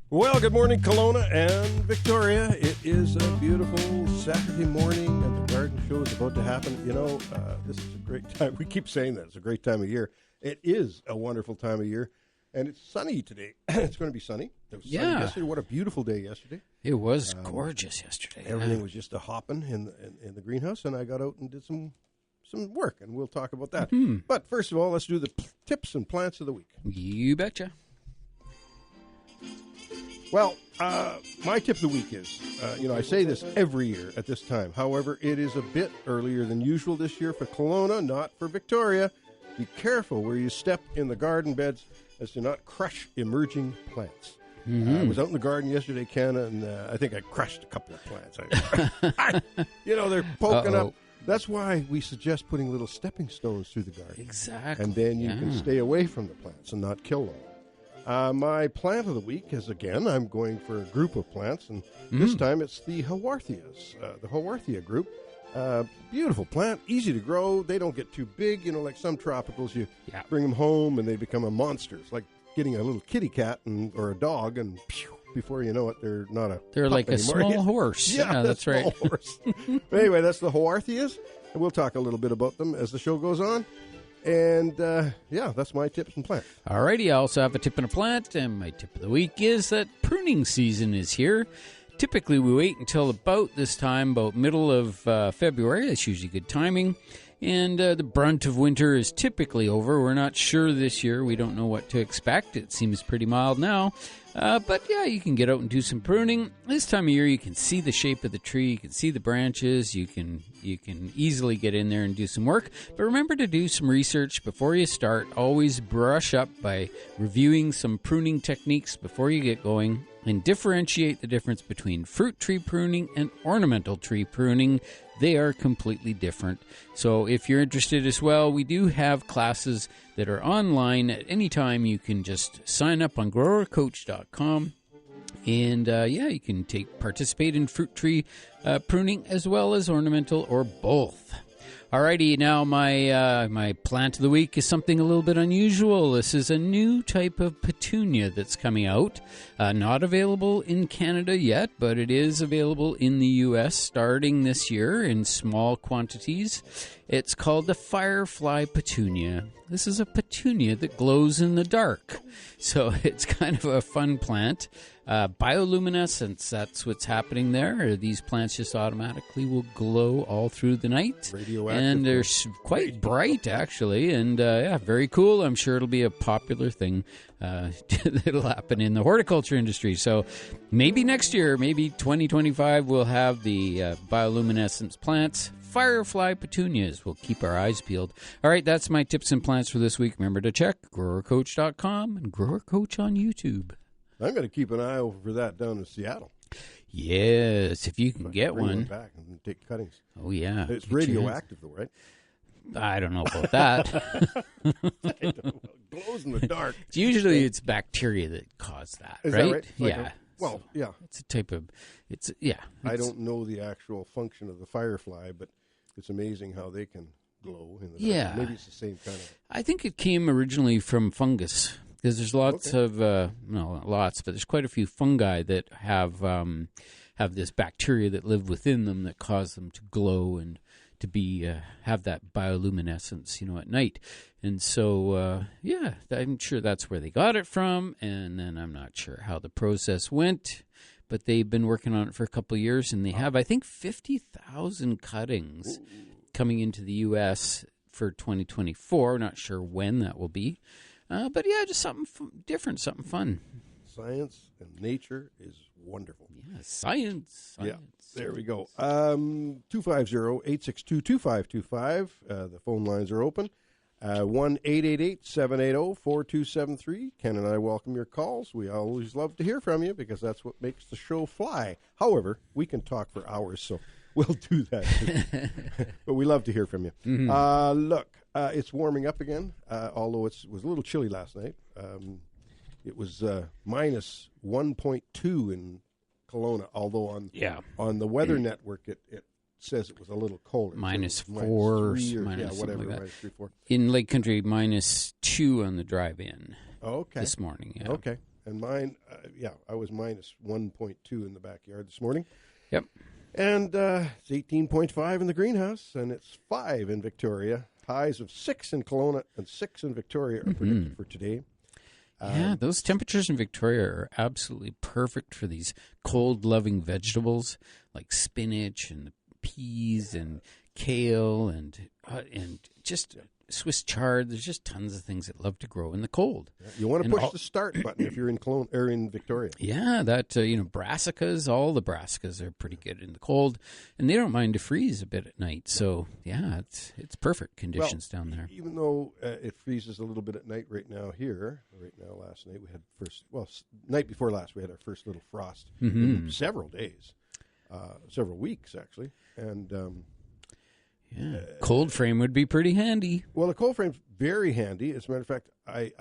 Well, good morning, Kelowna and Victoria. It is a beautiful Saturday morning, and the garden show is about to happen. You know, this is a great time. We keep saying that. It's a great time of year. It is a wonderful time of year, and it's sunny today. It's going to be sunny. It was sunny yesterday. What a beautiful day yesterday. It was gorgeous yesterday. Everything was just a-hopping in the greenhouse, and I got out and did some work, and we'll talk about that. But first of all, let's do the tips and plants of the week. You betcha. Well, my tip of the week is, I say this every year at this time. However, it is a bit earlier than usual this year for Kelowna, not for Victoria. Be careful where you step in the garden beds as to not crush emerging plants. I was out in the garden yesterday, Ken, and I think I crushed a couple of plants. They're poking up. That's why we suggest putting little stepping stones through the garden. Exactly. And then you can stay away from the plants and not kill them. My plant of the week is, again, I'm going for a group of plants, and this time it's the Haworthias, the Haworthia group. Beautiful plant, easy to grow. They don't get too big, like some tropicals. You bring them home and they become a monster. It's like getting a little kitty cat or a dog, and before you know it, they're not a They're like anymore. A small horse. Yeah, that's right. Horse. But anyway, that's the Haworthias, and we'll talk a little bit about them as the show goes on. And, that's my tips and plant. All righty, I also have a tip and a plant, and my tip of the week is that pruning season is here. Typically, we wait until about this time, about middle of February. That's usually good timing. And the brunt of winter is typically over. We're not sure this year. We don't know what to expect. It seems pretty mild now. But you can get out and do some pruning. This time of year, you can see the shape of the tree. You can see the branches. You can easily get in there and do some work. But remember to do some research before you start. Always brush up by reviewing some pruning techniques before you get going. And differentiate the difference between fruit tree pruning and ornamental tree pruning. They are completely different. So if you're interested as well, we do have classes that are online at any time. You can just sign up on growercoach.com. And, you can participate in fruit tree pruning as well as ornamental or both. Alrighty, now my plant of the week is something a little bit unusual. This is a new type of petunia that's coming out. Not available in Canada yet, but it is available in the U.S. starting this year in small quantities. It's called the firefly petunia. This is a petunia that glows in the dark. So it's kind of a fun plant. Bioluminescence, that's what's happening there. These plants just automatically will glow all through the night. Radioactive. And they're quite bright, actually. And, very cool. I'm sure it'll be a popular thing that'll happen in the horticulture industry. So maybe next year, maybe 2025, we'll have the bioluminescence plants. Firefly petunias. We'll keep our eyes peeled. All right, that's my tips and plants for this week. Remember to check growercoach.com and growercoach on YouTube. I'm going to keep an eye over for that down in Seattle. Yes, if you can get bring one. Back and take cuttings. Oh, yeah. It's radioactive, though, right? I don't know about that. It glows in the dark. It's bacteria that cause that, Is right? that right? Yeah. Yeah. It's a type of, I don't know the actual function of the firefly, but it's amazing how they can glow in the dark. Yeah. Maybe it's the same kind of. I think it came originally from fungus. Because there's lots of, not lots, but there's quite a few fungi that have this bacteria that live within them that cause them to glow and to be have that bioluminescence, at night. And so, I'm sure that's where they got it from. And then I'm not sure how the process went, but they've been working on it for a couple of years, and they have, I think, 50,000 cuttings coming into the U.S. for 2024. Not sure when that will be. But just something different, something fun. Science and nature is wonderful. Yeah, science. Yeah, there we go. 250-862-2525. The phone lines are open. 1-888-780-4273. Ken and I welcome your calls. We always love to hear from you because that's what makes the show fly. However, we can talk for hours, so we'll do that too. But we love to hear from you. Mm-hmm. Look, it's warming up again, although it was a little chilly last night. It was minus 1.2 in Kelowna, although on the Weather Network it says it was a little colder. Minus so four, minus whatever, like that. Minus 3, 4. In Lake Country, -2 on the drive-in. Okay. This morning. Yeah. Okay. And mine, I was minus 1.2 in the backyard this morning. Yep. And it's 18.5 in the greenhouse, and it's 5 in Victoria. Highs of 6 in Kelowna and 6 in Victoria are predicted for today. Yeah, those temperatures in Victoria are absolutely perfect for these cold-loving vegetables like spinach and peas and kale and just Swiss chard. There's just tons of things that love to grow in the cold. You want to push the start button if you're in Kelowna or in Victoria. Yeah, that brassicas, all the brassicas are pretty good in the cold, and they don't mind to freeze a bit at night. So yeah, it's perfect conditions down there. Even though it freezes a little bit at night right now here. Right now, last night we had night before last we had our first little frost in several days, several weeks actually, and. Yeah, cold frame would be pretty handy. Well, the cold frame's very handy. As a matter of fact, I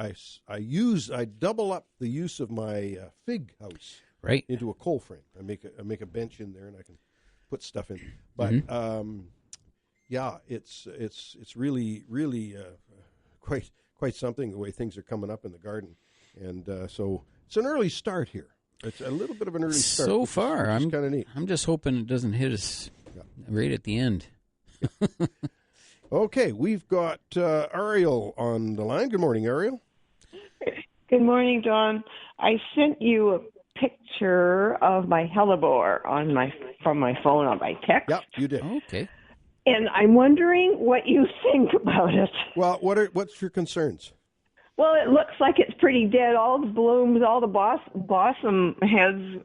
double up the use of my fig house into a cold frame. I make a bench in there and I can put stuff in. But it's really quite something the way things are coming up in the garden, and so it's an early start here. It's a little bit of an early start. So far, I'm kind of neat. I'm just hoping it doesn't hit us right at the end. Okay, we've got Ariel on the line. Good morning, Ariel. Good morning, Don. I sent you a picture of my hellebore from my phone on my text. Yeah, you did. Okay. And I'm wondering what you think about it. Well, what's your concerns? Well, it looks like it's pretty dead. All the blooms, all the blossom heads,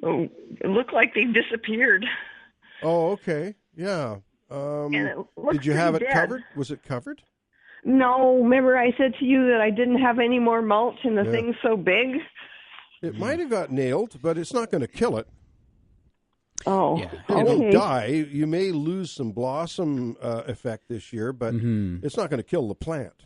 look like they've disappeared. Oh, okay. Yeah. And it looks did you have it dead. covered? Was it covered? No. Remember I said to you that I didn't have any more mulch and the thing's so big? It might have got nailed, but it's not going to kill it. Oh, Yeah. It won't die. You may lose some blossom effect this year, but it's not going to kill the plant.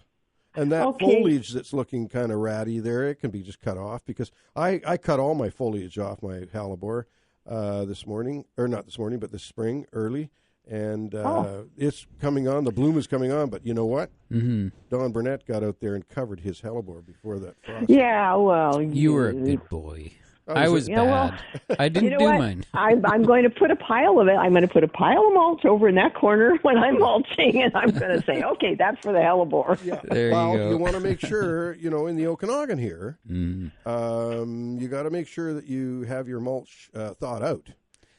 And that foliage that's looking kind of ratty there, it can be just cut off because I cut all my foliage off my hellebore this morning, or not this morning, but this spring early. And it's coming on. The bloom is coming on. But you know what? Don Burnett got out there and covered his hellebore before that frost. Yeah, well. You were a good boy. I was bad. Well, I didn't do mine. I'm going to put a pile of it. I'm going to put a pile of mulch over in that corner when I'm mulching, and I'm going to say, okay, that's for the hellebore. Yeah. There well, you go. You want to make sure, in the Okanagan here, you got to make sure that you have your mulch thawed out.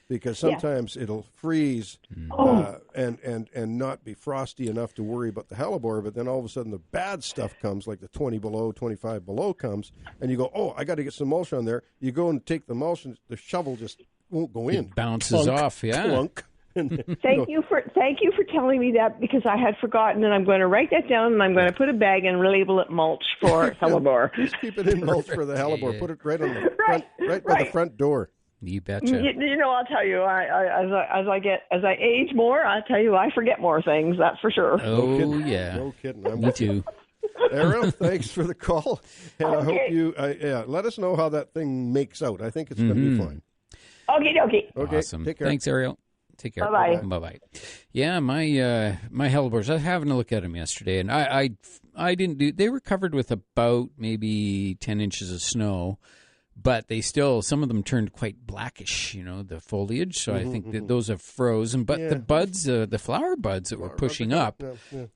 Because sometimes it'll freeze and not be frosty enough to worry about the hellebore, but then all of a sudden the bad stuff comes, like the 20 below, 25 below comes, and you go, I got to get some mulch on there. You go and take the mulch, and the shovel just won't go in. It bounces off, Clunk. Thank you for telling me that, because I had forgotten, and I'm going to write that down, and I'm going to put a bag and label it mulch for hellebore. Just keep it in mulch for the hellebore. Put it right on the front, by the front door. You betcha. I'll tell you, as I age more, I'll tell you, I forget more things. That's for sure. Oh, No kidding. Me too. Ariel, thanks for the call. And I hope you, let us know how that thing makes out. I think it's going to be fine. Okay. Awesome. Take care. Thanks, Ariel. Take care. Bye-bye. Bye-bye. Yeah, my hellebores, I was having a look at them yesterday, and I didn't do, they were covered with about maybe 10 inches of snow. But they still, some of them turned quite blackish, the foliage. So I think that those have frozen. But the buds, the flower buds that were pushing up,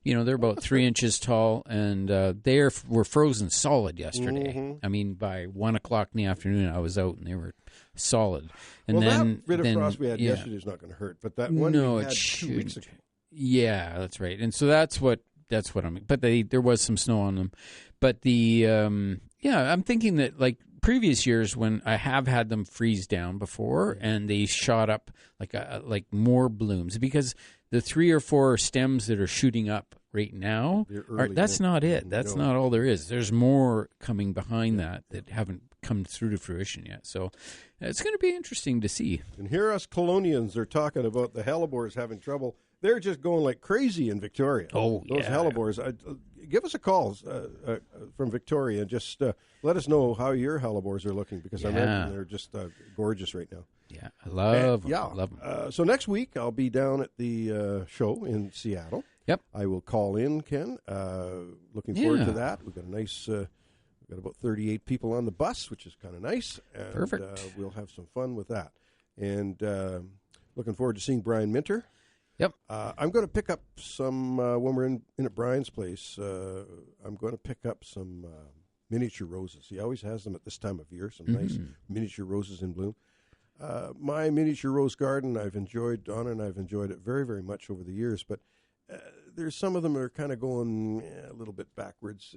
they're about 3 inches tall, and they were frozen solid yesterday. I mean, by 1 o'clock in the afternoon, I was out, and they were solid. And that bit of frost we had yesterday is not going to hurt. But that one we had 2 weeks ago. Yeah, that's right. And so that's what I'm. But there was some snow on them. But I'm thinking that previous years when I have had them freeze down before and they shot up like more blooms, because the 3 or 4 stems that are shooting up right now, that's not it. That's not all there is. There's more coming behind that haven't come through to fruition yet. So it's going to be interesting to see. And here us Colonians are talking about the hellebores having trouble. They're just going like crazy in Victoria. Oh, those hellebores. Give us a call from Victoria and just let us know how your hellebores are looking, because I imagine they're just gorgeous right now. Yeah, I love them. So next week I'll be down at the show in Seattle. Yep. I will call in, Ken. Looking forward to that. We've got a nice Got about 38 people on the bus, which is kind of nice. And, Perfect. We'll have some fun with that. And looking forward to seeing Brian Minter. Yep. I'm going to pick up some, when we're in at Brian's place, I'm going to pick up some miniature roses. He always has them at this time of year, some nice miniature roses in bloom. My miniature rose garden, Donna and I've enjoyed it very, very much over the years, but there's some of them that are kind of going a little bit backwards.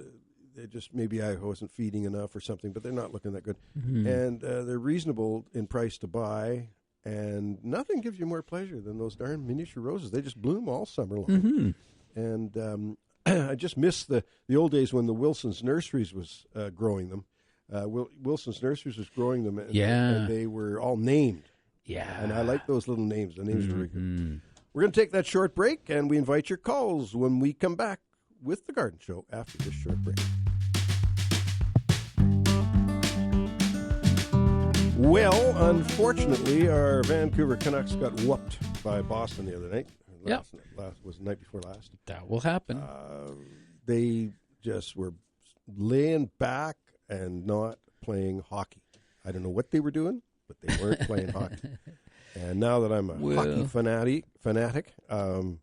They just, maybe I wasn't feeding enough or something, but they're not looking that good. And they're reasonable in price to buy, and nothing gives you more pleasure than those darn miniature roses. They just bloom all summer long. And I just miss the old days when the Wilson's Nurseries was growing them. Wilson's Nurseries was growing them, and they were all named. Yeah. And I like those little names. The names are very good. We're going to take that short break, and we invite your calls when we come back with the Garden Show after this short break. Well, unfortunately, our Vancouver Canucks got whooped by Boston the other night. Was the night before last. That will happen. They just were laying back and not playing hockey. I don't know what they were doing, but they weren't playing hockey. And now that I'm a hockey fanatic,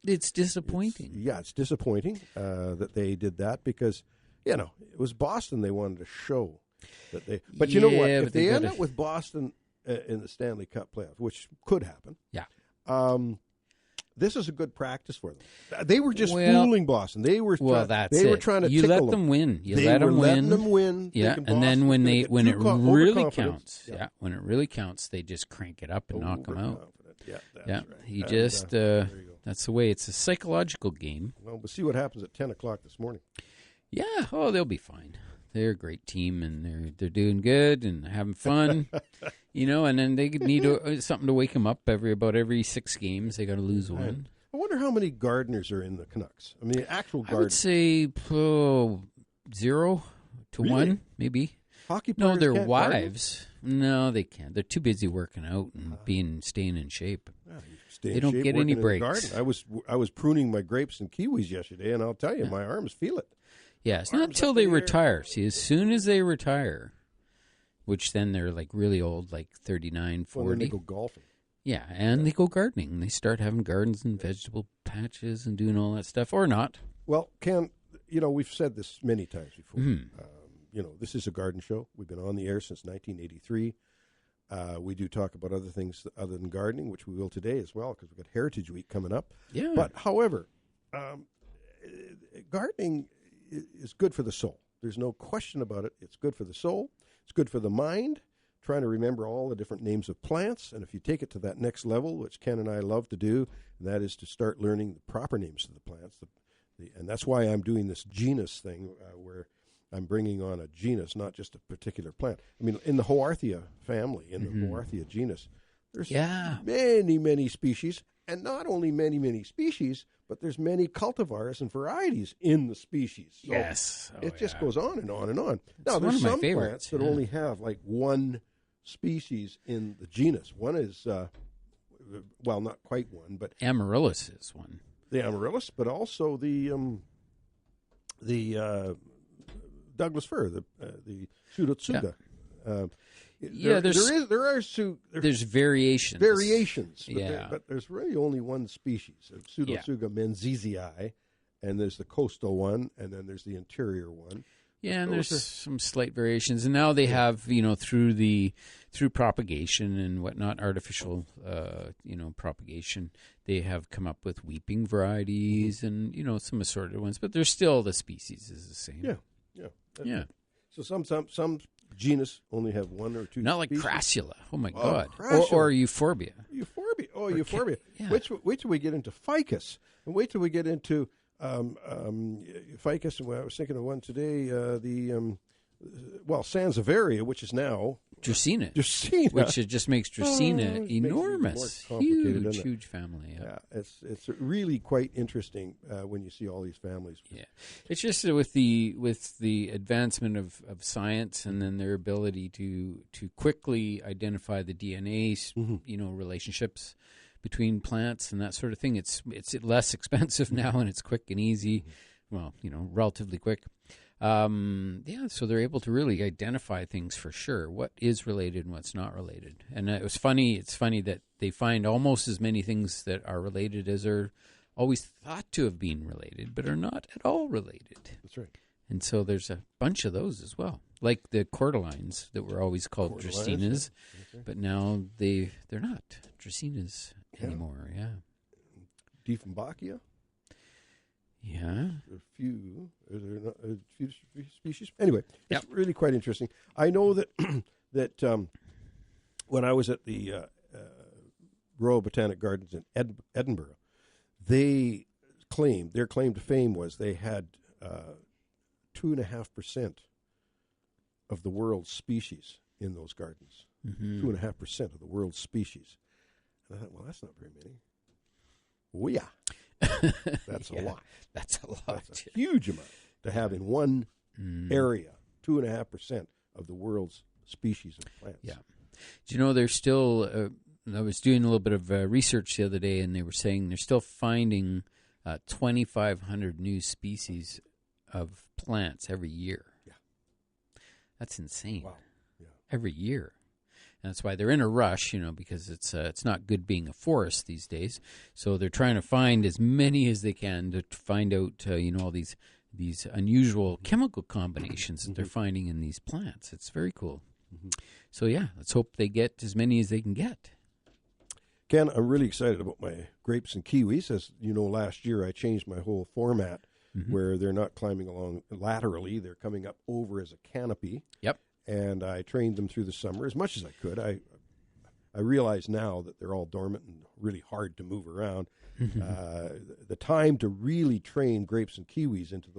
it's disappointing. It's disappointing that they did that because, it was Boston they wanted to show that they. But you know what? If they end up with Boston in the Stanley Cup playoffs, which could happen, this is a good practice for them. They were just fooling Boston. They were trying to you tickle let them win. You they let were them letting win. them win. Yeah, and then when it really counts, when it really counts, they just crank it up and knock them out. Yeah, that's right. You just that's the way. It's a psychological game. Well, we'll see what happens at 10 o'clock this morning. Yeah. Oh, they'll be fine. They're a great team, and they're doing good and having fun, And then they need something to wake them up every 6 games. They got to lose one. I wonder how many gardeners are in the Canucks. I mean, actual gardeners. I would say 0 to 1, maybe. Hockey players No, their can't wives. Garden? No, they can't. They're too busy working out and staying in shape. They don't get any breaks. I was pruning my grapes and kiwis yesterday, and I'll tell you, my arms feel it. Yeah, it's not until they retire. See, as soon as they retire, which then they're like really old, like 39, 40. Well, then they go golfing. Yeah, and they go gardening. They start having gardens and vegetable patches and doing all that stuff, or not. Well, Ken, we've said this many times before. This is a garden show. We've been on the air since 1983. We do talk about other things other than gardening, which we will today as well, because we've got Heritage Week coming up. Yeah. But, however, gardening is good for the soul. There's no question about it. It's good for the soul. It's good for the mind, trying to remember all the different names of plants. And if you take it to that next level, which Ken and I love to do, and that is to start learning the proper names of the plants. And that's why I'm doing this genus thing where I'm bringing on a genus, not just a particular plant. I mean, in the Hoarthia family, in the Hoarthia genus, there's many, many species. And not only many, many species, but there's many cultivars and varieties in the species. So it just goes on and on and on. Now, there's some plants that only have like one species in the genus. One is, not quite one, but Amaryllis is one. The amaryllis, but also the Douglas fir, the pseudotsuga. There's variations. But there's really only one species of Pseudotsuga menzizii, and there's the coastal one, and then there's the interior one. Yeah, and there's some slight variations, and now they have through propagation and whatnot, artificial propagation, they have come up with weeping varieties and some assorted ones, but there's still the species is the same. Yeah. So some genus only have one or two. Not species. Like crassula. Oh my God. Or euphorbia. Euphorbia. Yeah. Wait till we get into ficus, and wait till we get into ficus. And I was thinking of one today. Sansevieria, which is now Dracaena, which just makes Dracaena enormous, huge family. Yeah, it's really quite interesting when you see all these families. Yeah, it's just with the advancement of science and then their ability to quickly identify the DNA, relationships between plants and that sort of thing. It's less expensive now and it's quick and easy. Well, relatively quick. So they're able to really identify things for sure, what is related and what's not related. And it's funny that they find almost as many things that are related as are always thought to have been related, but are not at all related. That's right. And so there's a bunch of those as well, like the cordyline that were always called dracaenas, but now they're not dracaenas anymore. Yeah. Dieffenbachia. Yeah. A few species. Anyway, it's really quite interesting. I know that that when I was at the Royal Botanic Gardens in Edinburgh, their claim to fame was they had 2.5% of the world's species in those gardens. 2.5% of the world's species. And I thought, well, that's not very many. Oh, yeah. That's a lot. That's a lot. That's a huge amount to have in one area. 2.5% of the world's species of plants. Yeah. Do you know there's still... I was doing a little bit of research the other day, and they were saying they're still finding 2,500 new species of plants every year. Yeah. That's insane. Wow. Yeah. Every year. And that's why they're in a rush, because it's not good being a forest these days. So they're trying to find as many as they can to find out, all these unusual chemical combinations that they're finding in these plants. It's very cool. So, yeah, let's hope they get as many as they can get. Ken, I'm really excited about my grapes and kiwis. As you know, last year I changed my whole format where they're not climbing along laterally. They're coming up over as a canopy. Yep. And I trained them through the summer as much as I could. I realize now that they're all dormant and really hard to move around. The time to really train grapes and kiwis into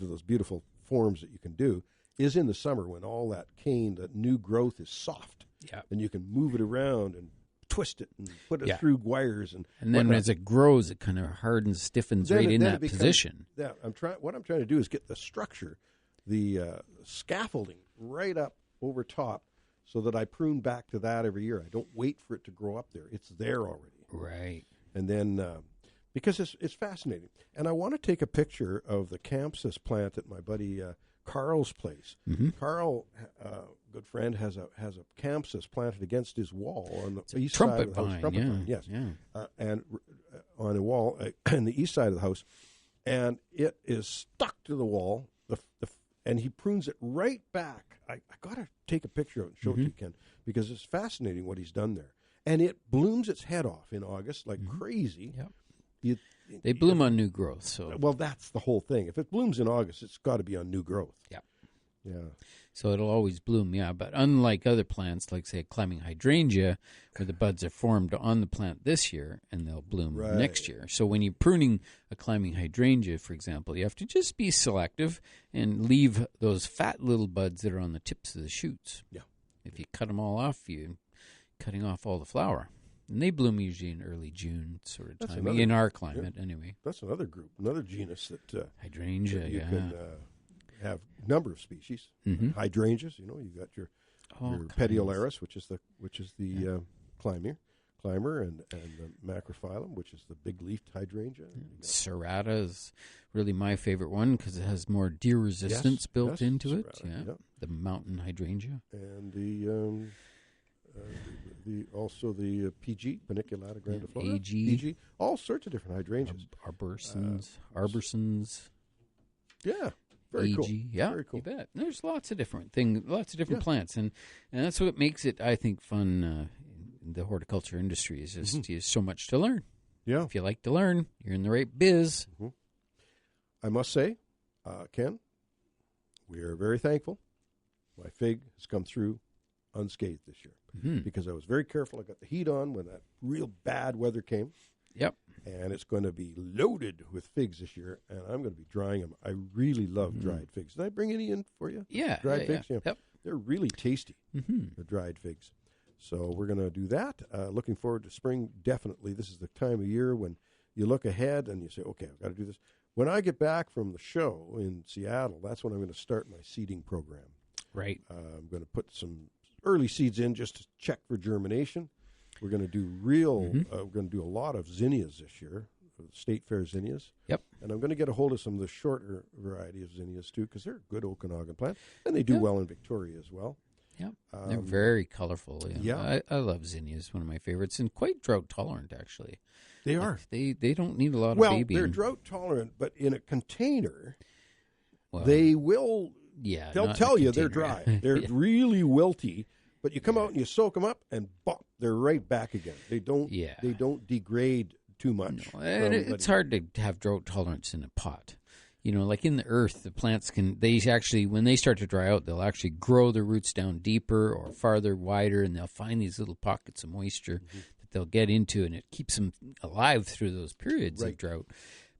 those beautiful forms that you can do is in the summer when all that cane, that new growth is soft. Yeah. And you can move it around and twist it and put it through wires and then as it grows, it kind of hardens, stiffens right in that position. Yeah, what I'm trying to do is get the structure, the scaffolding right up over top, so that I prune back to that every year. I don't wait for it to grow up there; it's there already. Right. And then because it's fascinating, and I want to take a picture of the Campsis plant at my buddy Carl's place. Carl, good friend, has a Campsis planted against his wall on the east side of the house. Trumpet vine, yes. Yeah. And on a wall on the east side of the house, and it is stuck to the wall. And he prunes it right back. I got to take a picture of it and show it to you, Ken, because it's fascinating what he's done there. And it blooms its head off in August like crazy. Yep. They bloom on new growth. So well, that's the whole thing. If it blooms in August, it's got to be on new growth. Yeah. Yeah. So it'll always bloom, But unlike other plants, like, say, a climbing hydrangea, where the buds are formed on the plant this year and they'll bloom next year. So when you're pruning a climbing hydrangea, for example, you have to just be selective and leave those fat little buds that are on the tips of the shoots. Yeah. If you cut them all off, you're cutting off all the flower. And they bloom usually in early June sort of time, in our climate anyway. That's another group, another genus that hydrangea, that you can have a number of species. Hydrangeas, you got your petiolaris, which is the climber, and the macrophyllum, which is the big-leafed hydrangea. Serrata is really my favorite one because it has more deer resistance built into it. Serrata, The mountain hydrangea. And the PG, Paniculata grandiflora. PG, all sorts of different hydrangeas. Arborescens. Yeah. Very cool. Yeah, very cool. You bet. There's lots of different things, lots of different plants, and that's what makes it, I think, fun. In the horticulture industry is just you have so much to learn. Yeah, if you like to learn, you're in the right biz. I must say, Ken, we are very thankful. My fig has come through unscathed this year because I was very careful. I got the heat on when that real bad weather came. Yep. And it's going to be loaded with figs this year, and I'm going to be drying them. I really love dried figs. Did I bring any in for you? Yeah. Dried figs? Yeah. Yep. They're really tasty, the dried figs. So we're going to do that. Looking forward to spring, definitely. This is the time of year when you look ahead and you say, okay, I've got to do this. When I get back from the show in Seattle, that's when I'm going to start my seeding program. Right. I'm going to put some early seeds in just to check for germination. We're going to do we're going to do a lot of zinnias this year, State Fair zinnias. Yep. And I'm going to get a hold of some of the shorter variety of zinnias, too, because they're a good Okanagan plant. And they do well in Victoria as well. Yep. They're very colorful. Yeah. I love zinnias, one of my favorites, and quite drought tolerant, actually. They are. They don't need a lot of babying. Well, they're drought tolerant, but in a container, Well, they will. Yeah, They'll tell you they're dry. They're really wilty, but you come out and you soak them up, and bop, they're right back again. They don't. Yeah. They don't degrade too much. No, and it's hard to have drought tolerance in a pot. Like in the earth, the plants when they start to dry out, they'll actually grow their roots down deeper or farther, wider, and they'll find these little pockets of moisture that they'll get into, and it keeps them alive through those periods of drought.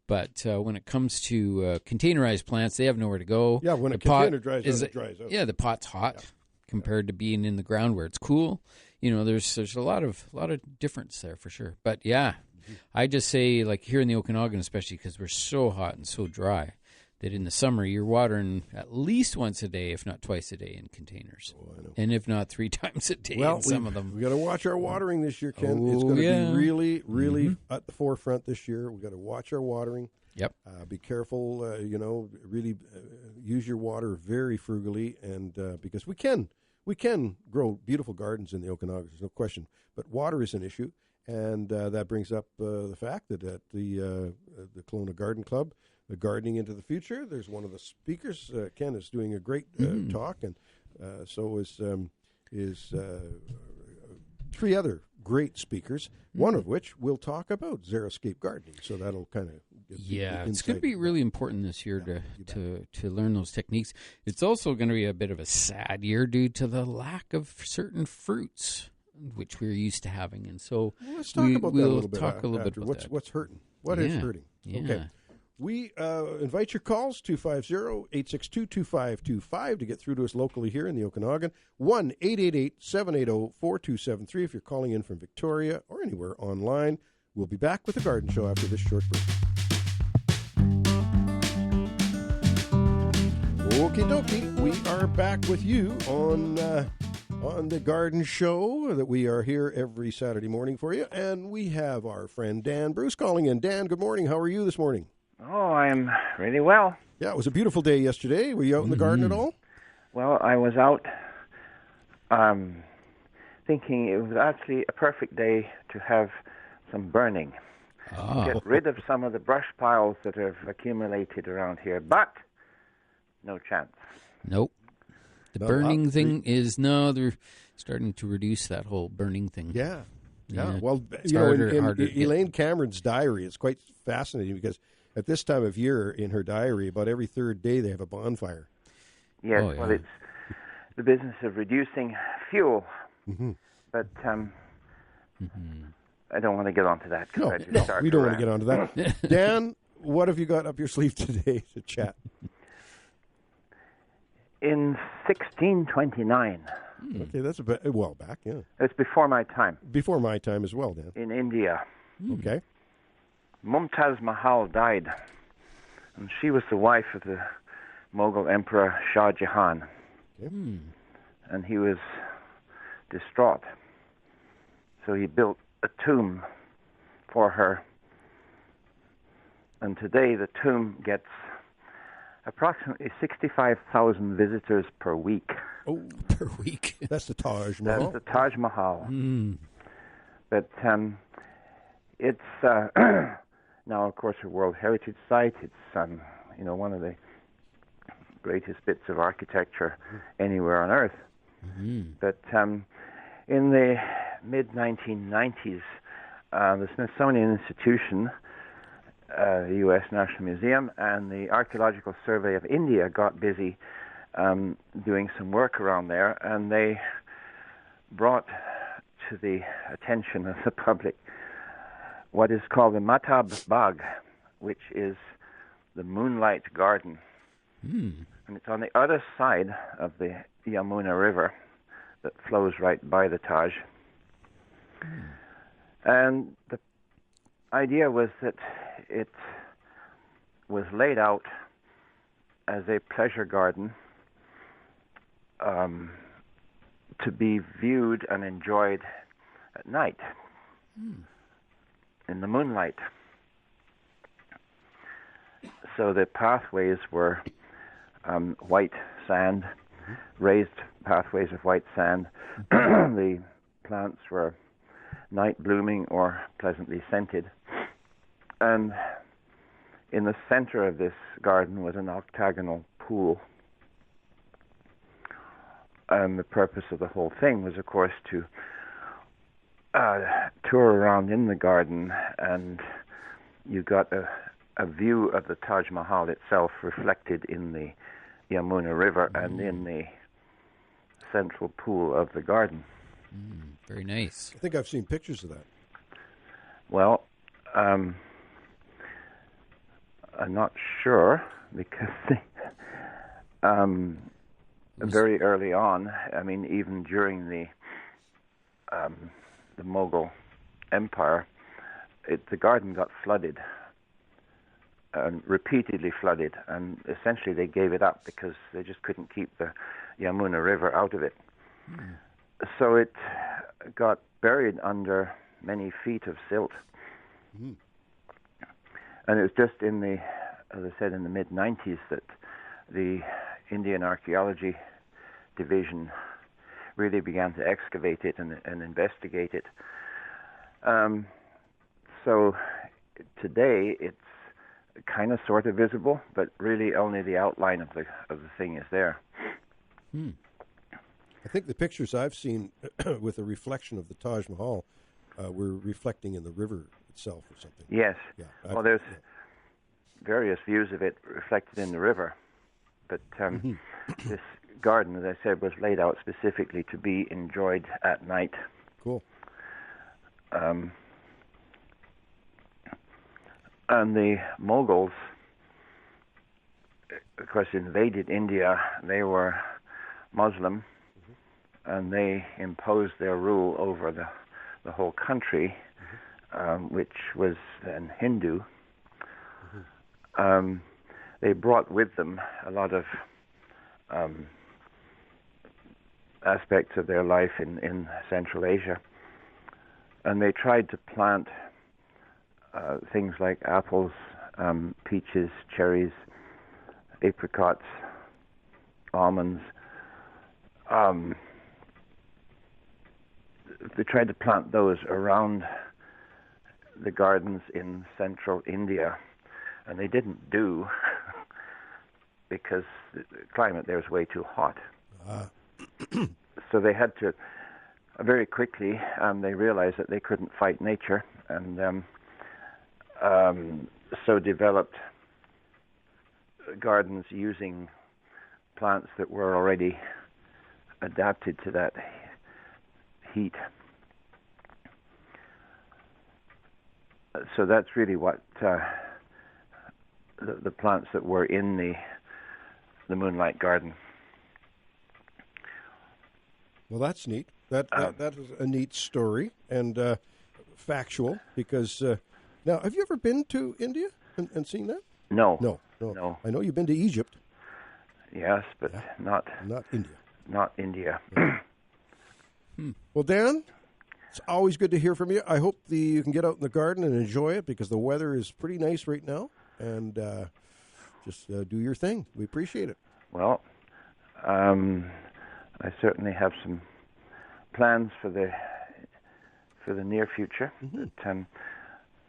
But when it comes to containerized plants, they have nowhere to go. Yeah, when a container dries out, it dries out. Yeah, the pot's hot compared to being in the ground where it's cool. There's a lot of difference there for sure. But yeah, I just say, like here in the Okanagan, especially because we're so hot and so dry, that in the summer you're watering at least once a day, if not twice a day, in containers. Oh, I know. And if not 3 times a day in some of them. We got to watch our watering this year, Ken. Oh, it's going to yeah. be really, really at the forefront this year. We got to watch our watering. Yep. Be careful, really use your water very frugally, and because we can grow beautiful gardens in the Okanagan, there's no question. But water is an issue, and that brings up the fact that at the Kelowna Garden Club, the Gardening into the Future, there's one of the speakers, Ken, is doing a great talk, and so is 3 other great speakers, one of which will talk about xeriscape gardening. So that'll kind of it's going to be really important this year to learn those techniques. It's also going to be a bit of a sad year due to the lack of certain fruits, which we're used to having. And so let's talk about that a little bit. Talk a little bit about what's hurting. What is hurting? Yeah. Okay. We invite your calls, 250-862-2525, to get through to us locally here in the Okanagan. 1-888-780-4273 if you're calling in from Victoria or anywhere online. We'll be back with the Garden Show after this short break. Okie dokie, we are back with you on the Garden Show that we are here every Saturday morning for you. And we have our friend Dan Bruce calling in. Dan, good morning. How are you this morning? Oh, I'm really well. Yeah, it was a beautiful day yesterday. Were you out in the garden at all? Well, I was out thinking it was actually a perfect day to have some burning. Get rid of some of the brush piles that have accumulated around here, but no chance. Nope. The burning thing they're starting to reduce that whole burning thing. Yeah. Yeah. Well, it's harder harder in to Elaine Cameron's diary, it's quite fascinating because at this time of year in her diary, about every third day they have a bonfire. Yes, well, it's the business of reducing fuel. But I don't want to get onto that. No, we don't want to get onto that. Dan, what have you got up your sleeve today to chat? In 1629. Okay, that's a while back, yeah. It's before my time. Before my time as well, Dan. In India. Okay. Mumtaz Mahal died, and she was the wife of the Mughal Emperor Shah Jahan. Okay. And he was distraught. So he built a tomb for her. And today the tomb gets approximately 65,000 visitors per week. Oh, per week. That's the Taj Mahal. That's the Taj Mahal. But it's now, of course, a World Heritage Site. It's one of the greatest bits of architecture anywhere on Earth. But in the mid-1990s, the Smithsonian Institution, the U.S. National Museum, and the Archaeological Survey of India got busy doing some work around there, and they brought to the attention of the public what is called the Matab Bagh, which is the Moonlight Garden. And it's on the other side of the Yamuna River that flows right by the Taj. And the idea was that it was laid out as a pleasure garden to be viewed and enjoyed at night in the moonlight. So the pathways were white sand, raised pathways of white sand. The plants were night blooming or pleasantly scented. And in the center of this garden was an octagonal pool. And the purpose of the whole thing was, of course, to tour around in the garden, and you got a view of the Taj Mahal itself reflected in the Yamuna River and in the central pool of the garden. Very nice. I think I've seen pictures of that. Well, I'm not sure because very early on, I mean, even during the Mughal Empire, the garden got flooded, repeatedly flooded, and essentially they gave it up because they just couldn't keep the Yamuna River out of it. So it got buried under many feet of silt. And it was just in the, as I said, in the mid-90s that the Indian Archaeology Division really began to excavate it and investigate it. So today it's kind of sort of visible, but really only the outline of the thing is there. I think the pictures I've seen with the reflection of the Taj Mahal were reflecting in the river itself or something. Yes. Yeah. Well, there's various views of it reflected in the river, but this garden, as I said, was laid out specifically to be enjoyed at night. Cool. And the Mughals, of course, invaded India. They were Muslim, and they imposed their rule over the whole country, which was then Hindu. They brought with them a lot of aspects of their life in Central Asia, and they tried to plant things like apples, peaches, cherries, apricots, almonds. They tried to plant those around the gardens in central India, and they didn't do because the climate there is way too hot. So they had to, very quickly, they realized that they couldn't fight nature, and so developed gardens using plants that were already adapted to that heat. So that's really what the plants that were in the Moonlight Garden. Well, that's neat. That is a neat story and factual because now, have you ever been to India and seen that? No. No. I know you've been to Egypt. Yes, but not India. Not India. Well, Dan, it's always good to hear from you. I hope you can get out in the garden and enjoy it because the weather is pretty nice right now. And just do your thing. We appreciate it. Well, I certainly have some plans for the near future. But,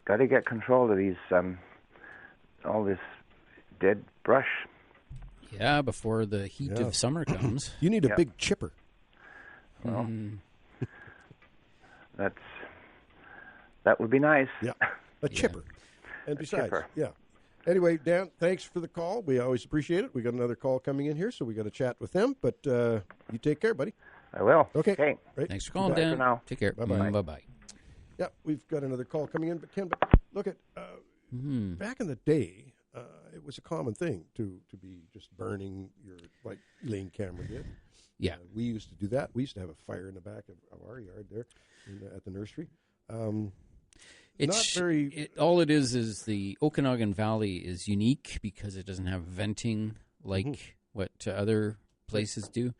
got to get control of these all this dead brush. Yeah, before the heat of summer comes. You need a big chipper. Well, that would be nice. Yeah, a chipper. And besides, chipper. Anyway, Dan, thanks for the call. We always appreciate it. We got another call coming in here, so we got to chat with them. But you take care, buddy. I will. Okay. Right. Thanks for calling, Bye Dan. for now. Take care. Bye-bye. Bye-bye. Yeah, we've got another call coming in. But Ken, look at back in the day, it was a common thing to be just burning your, like Elaine Cameron did. Yeah. We used to do that. We used to have a fire in the back of our yard there at the nursery. All it is the Okanagan Valley is unique because it doesn't have venting like what other places do.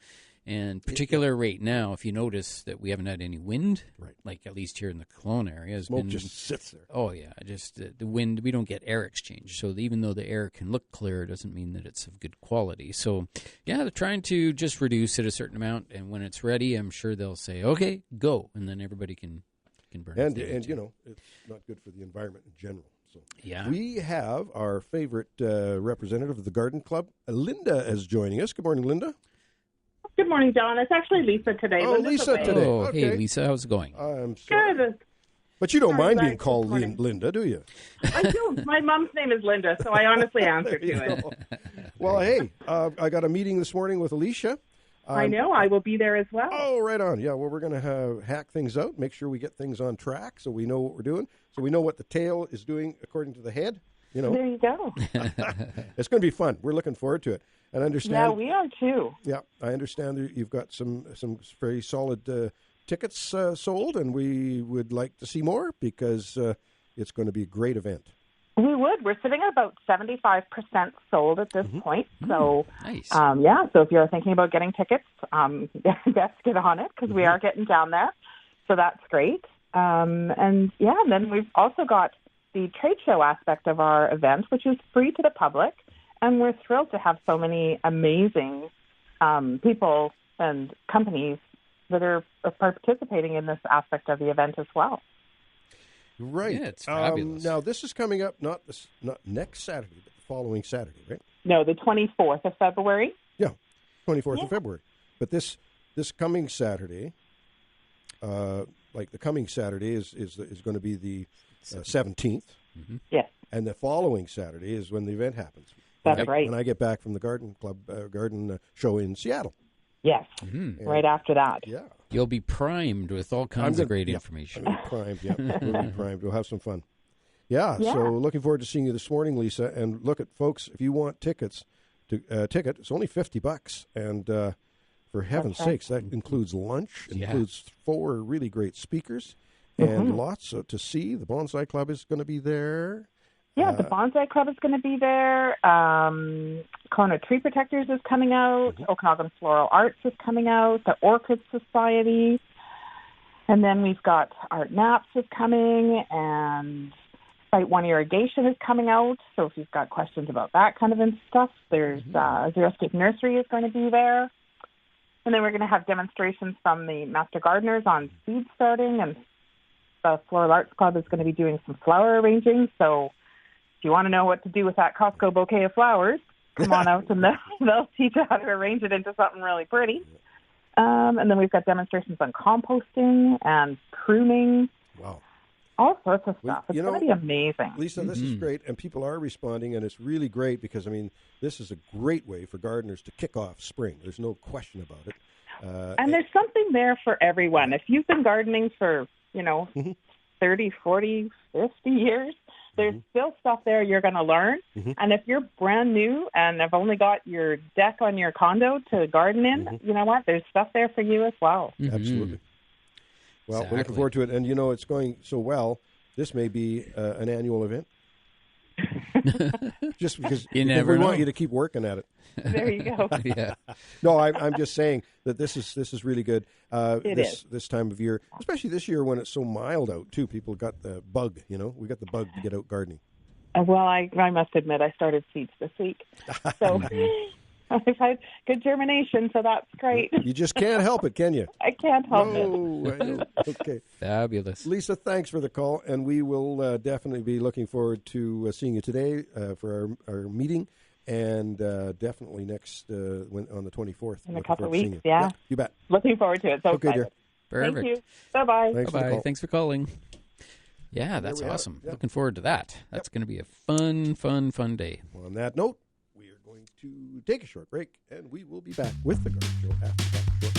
And particular right now, if you notice that we haven't had any wind, Right. like at least here in the Kelowna area, has Smoke been, just sits there. oh yeah, just the wind. We don't get air exchange, so even though the air can look clear, it doesn't mean that it's of good quality. So yeah, they're trying to just reduce it a certain amount, and when it's ready, I'm sure they'll say, "Okay, go," and then everybody can burn. And it's not good for the environment in general. So yeah, we have our favorite representative of the Garden Club, Linda, is joining us. Good morning, Linda. Good morning, John. It's actually Lisa today. Oh, Linda's Lisa away. today. Oh, Okay. hey Lisa, how's it going? I'm sorry. Good. But you don't Sorry, mind being guys, called this morning. Linda, do you? I do. My mom's name is Linda, so I honestly answer There you to it. go. Well, hey, I got a meeting this morning with Alicia. I know. I will be there as well. Oh, right on. Yeah, well, we're going to hack things out, make sure we get things on track so we know what we're doing, so we know what the tail is doing according to the head. There you go. It's going to be fun. We're looking forward to it. And I understand. Yeah, we are too. Yeah, I understand that you've got some very solid tickets sold, and we would like to see more because it's going to be a great event. We would. We're sitting at about 75% sold at this point. So, Nice. So if you're thinking about getting tickets, best get on it because we are getting down there. So that's great. And then we've also got the trade show aspect of our event, which is free to the public. And we're thrilled to have so many amazing people and companies that are participating in this aspect of the event as well. Right. Yeah, it's fabulous. Now, this is coming up not next Saturday, but the following Saturday, right? No, the 24th of February. Yeah, 24th of February. But this coming Saturday, like the coming Saturday is going to be the 17th. Mm-hmm. Yes. And the following Saturday is when the event happens. That's right. When I get back from the Garden Club garden show in Seattle. Yes, right after that. Yeah. You'll be primed with all kinds of great information. I'm primed, yeah. We'll be primed. We'll have some fun. Yeah, so looking forward to seeing you this morning, Lisa. And look at folks, if you want tickets, it's only $50. And for heaven's sakes, that includes lunch, includes 4 really great speakers, and lots to see. The Bonsai Club is going to be there. Yeah, the Bonsai Club is going to be there. Kona Tree Protectors is coming out. Okanagan Floral Arts is coming out. The Orchid Society. And then we've got Art Naps is coming. And Site 1 Irrigation is coming out. So if you've got questions about that kind of stuff, there's Xeriscape Nursery is going to be there. And then we're going to have demonstrations from the Master Gardeners on seed starting. And the Floral Arts Club is going to be doing some flower arranging. So if you want to know what to do with that Costco bouquet of flowers, come on out and they'll teach you how to arrange it into something really pretty. And then we've got demonstrations on composting and pruning. Wow. All sorts of Well, stuff. It's going to be amazing. Lisa, this is great, and people are responding, and it's really great because, I mean, this is a great way for gardeners to kick off spring. There's no question about it. And there's something there for everyone. If you've been gardening for, 30, 40, 50 years, there's still stuff there you're going to learn. And if you're brand new and have only got your deck on your condo to garden in, you know what? There's stuff there for you as well. Absolutely. Well, we're looking forward to it. And, it's going so well, this may be an annual event. Just because we want you to keep working at it. There you go. Yeah. No, I'm just saying that this is really good. It is. This time of year, especially this year when it's so mild out too. People got the bug. We got the bug to get out gardening. Well, I must admit I started seeds this week, so I've had good germination, so that's great. You just can't help it, can you? I can't help it. I know. Okay. Fabulous. Lisa, thanks for the call, and we will definitely be looking forward to seeing you today for our meeting, and definitely next on the 24th. In a couple of weeks, yeah. You bet. Looking forward to it. So okay, excited. Dear. Perfect. Thank you. Bye-bye. Bye-bye. Thanks for calling. Yeah, that's awesome. Looking forward to that. That's going to be a fun day. Well, on that note, we are going to take a short break, and we will be back with the Garden Show after that short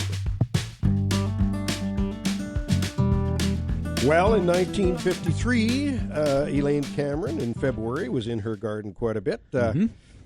break. Well, in 1953, Elaine Cameron in February was in her garden quite a bit.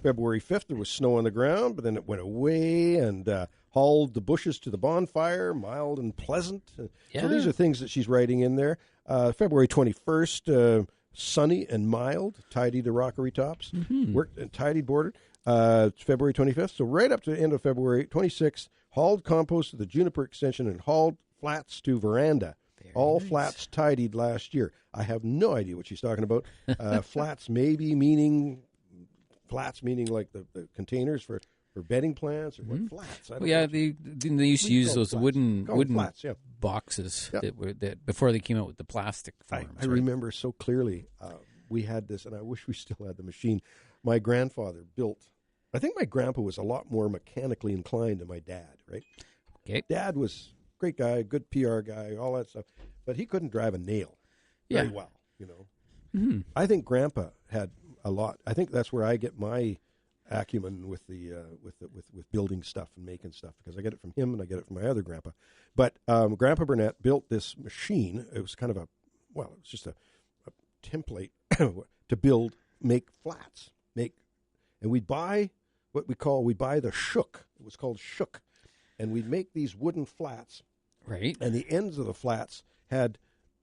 February 5th, there was snow on the ground, but then it went away and hauled the bushes to the bonfire, mild and pleasant. So these are things that she's writing in there. February 21st, sunny and mild, tidy to rockery tops, worked and tidied border. February 25th, so right up to the end of February 26th, Hauled compost to the juniper extension and hauled flats to veranda. All nice. Flats tidied last year. I have no idea what she's talking about. Flats maybe meaning like the containers for bedding plants or what flats? I don't know. They used to use those wooden flats, boxes that before they came out with the plastic forms. I remember so clearly. We had this, and I wish we still had the machine. My grandfather built. I think my grandpa was a lot more mechanically inclined than my dad. Right? Okay. Dad was a great guy, good PR guy, all that stuff, but he couldn't drive a nail very well. Mm-hmm. I think Grandpa had a lot. I think that's where I get my acumen with the with building stuff and making stuff, because I get it from him and I get it from my other grandpa. But Grandpa Burnett built this machine. It was kind of it was just a template to make flats, and we'd buy we'd buy the shook. It was called shook, and we'd make these wooden flats, right? And the ends of the flats had